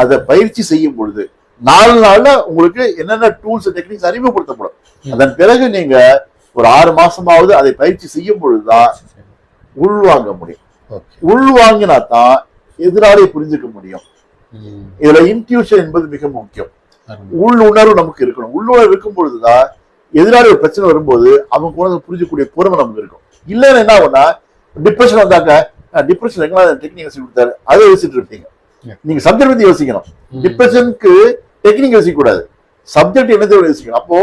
அதை பயிற்சி செய்யும் பொழுது 4 நாள்ல உங்களுக்கு என்னென்ன டூல்ஸ் டெக்னிக்ஸ் அறிமுகப்படுத்தப்படும். அதன் பிறகு நீங்க ஒரு 6 மாசமாவது அதை பயிற்சி செய்யும் பொழுதுதான் உள்வாங்க முடியும். உள்வாங்கினா தான் எதிராளியை புரிஞ்சுக்க முடியும். இதுல இன்ட்யூஷன் என்பது மிக முக்கியம். உள்ளுணர்வு நமக்கு இருக்கணும். உள்ளுணர்வு இருக்கும் பொழுதுதான் எதிராளி ஒரு பிரச்சனை வரும்போது அவங்க கூட புரிஞ்சக்கூடிய பொறுமை நமக்கு இருக்கும். இல்லைன்னா என்ன ஆகும்னா டிப்ரெஷன் வந்தாக்க டிப்ரெஷன் எங்களா டெக்னிக் யோசிச்சு கொடுத்தாரு அதை யோசிச்சுட்டு இருப்பீங்க. நீங்க சப்ஜெக்ட் பத்தி யோசிக்கணும். டிப்ரெஷனுக்கு டெக்னிக் யோசிக்க கூடாது, சப்ஜெக்ட் என்னத்தை யோசிக்கணும். அப்போ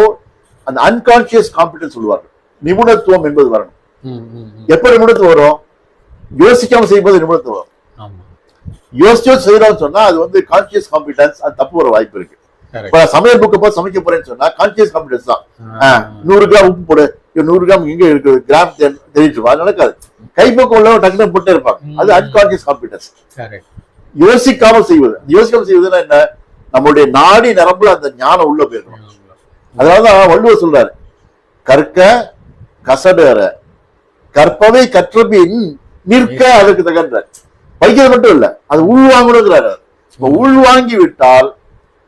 அந்த அன்கான்சியஸ் காம்பிடன்ஸ் சொல்லுவாங்க, நிபுணத்துவம் என்பது வரணும். எப்ப நிபுணத்துவம் வரும்? யோசிக்காம செய்யும்போது நிபுணத்துவம் வரும். யோசிச்சு செய்யறோம்னு சொன்னா அது வந்து கான்சியஸ் காம்பிடன்ஸ், அது தப்பு வர வாய்ப்பு இருக்கு. சமையல் புக்கை பார்த்து சமைக்க போறேன்னு சொன்னா கான்சியஸ் காம்பிடன்ஸ் தான். 100 கிராம் உப்பு போடு, 100 கிராம் எங்க இருக்கு கிராம் தெரிஞ்சிருவா, நடக்காது. கைப்பக்கம் உள்ள டக்குனு போட்டே இருப்பாங்க, அது அன்கான்சியஸ் காம்பிடன்ஸ். யோசிக்காம செய்வது, யோசிக்காம செய்வதுன்னா என்ன? நம்மளுடைய நாடி நரம்புல அந்த ஞானம் உள்ள போயிருக்கணும். அதனாலதான் வள்ளுவர் சொல்றாரு, கற்க கசடற கற்பவை கற்றபின் நிற்க அதற்கு தகன்றார். படிக்கிறது மட்டும் இல்ல, அது உள்வாங்கணுங்கிறாரு. உள்வாங்கி விட்டால்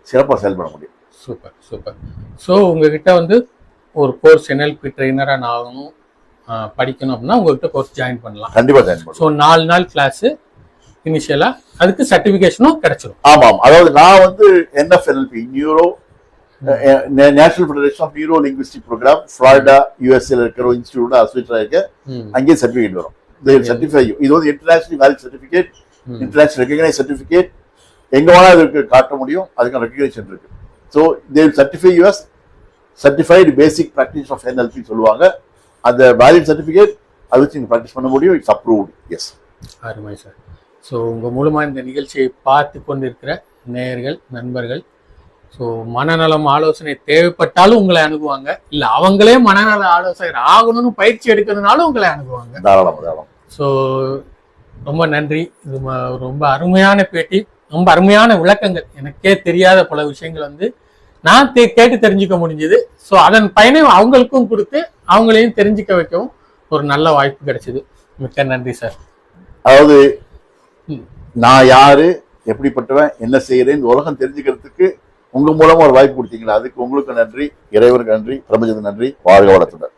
சிறப்பா செயல்பட முடியும். Super super. ஸோ உங்ககிட்ட வந்து ஒரு கோர்ஸ் NLP ட்ரெயினரா நான் படிக்கணும் அப்படின்னா உங்ககிட்ட கோர்ஸ் ஜாயின் பண்ணலாம். கண்டிப்பா ஜாயின் பண்ணலாம். ஸோ 4 நாள் கிளாஸ் இனிஷியலா, அதுக்கு சர்டிபிகேஷனும் கிடைச்சிடும். ஆமாம், அதாவது நான் வந்து NFNLP neuro national federation of neuro linguistic program Florida USA இருக்கிற இன்ஸ்டிடியூட் அசோசியேட் ஆகிருக்கு. அங்கேயே சர்டிபிகேட் வரும். சர்டிஃபை இது வந்து international valid certificate, international recognise certificate. எங்க வேணா இதுக்கு காட்ட முடியும், அதுக்கான ரெகக்னேஷன் இருக்கு. So they will certify you as certified basic practice of NLP சொல்லுவாங்க. அந்த வேலிட் சர்டிஃபிகேட் அதை வச்சு நீங்கள் ப்ராக்டிஸ் பண்ண முடியும். It's approved. எஸ், அருமை சார். ஸோ உங்கள் மூலமாக இந்த நிகழ்ச்சியை பார்த்து கொண்டிருக்கிற நேயர்கள் நண்பர்கள், ஸோ மனநலம் ஆலோசனை தேவைப்பட்டாலும் உங்களை அணுகுவாங்க, இல்லை அவங்களே மனநல ஆலோசகர் ஆகணும்னு பயிற்சி எடுக்கிறதுனாலும் உங்களை அணுகுவாங்க. தாராளம் தாராளம். ஸோ ரொம்ப நன்றி. இது ரொம்ப அருமையான பேட்டி, ரொம்ப அருமையான விளக்கங்கள். எனக்கே தெரியாத பல விஷயங்கள் வந்து நான் கேட்டு தெரிஞ்சுக்க முடிஞ்சது. ஸோ அதன் பயனை அவங்களுக்கும் கொடுத்து அவங்களையும் தெரிஞ்சுக்க வைக்கவும் ஒரு நல்ல வாய்ப்பு கிடைச்சது. மிக்க நன்றி சார். அதாவது நான் யாரு, எப்படிப்பட்டவன், என்ன செய்யறேன், இந்த உலகம் தெரிஞ்சுக்கிறதுக்கு உங்க மூலமா ஒரு வாய்ப்பு கொடுத்தீங்களா, அதுக்கு உங்களுக்கு நன்றி, இறைவனுக்கு நன்றி, பிரபஞ்சத்துக்கு நன்றி. வாழ்க வளத்துடன்.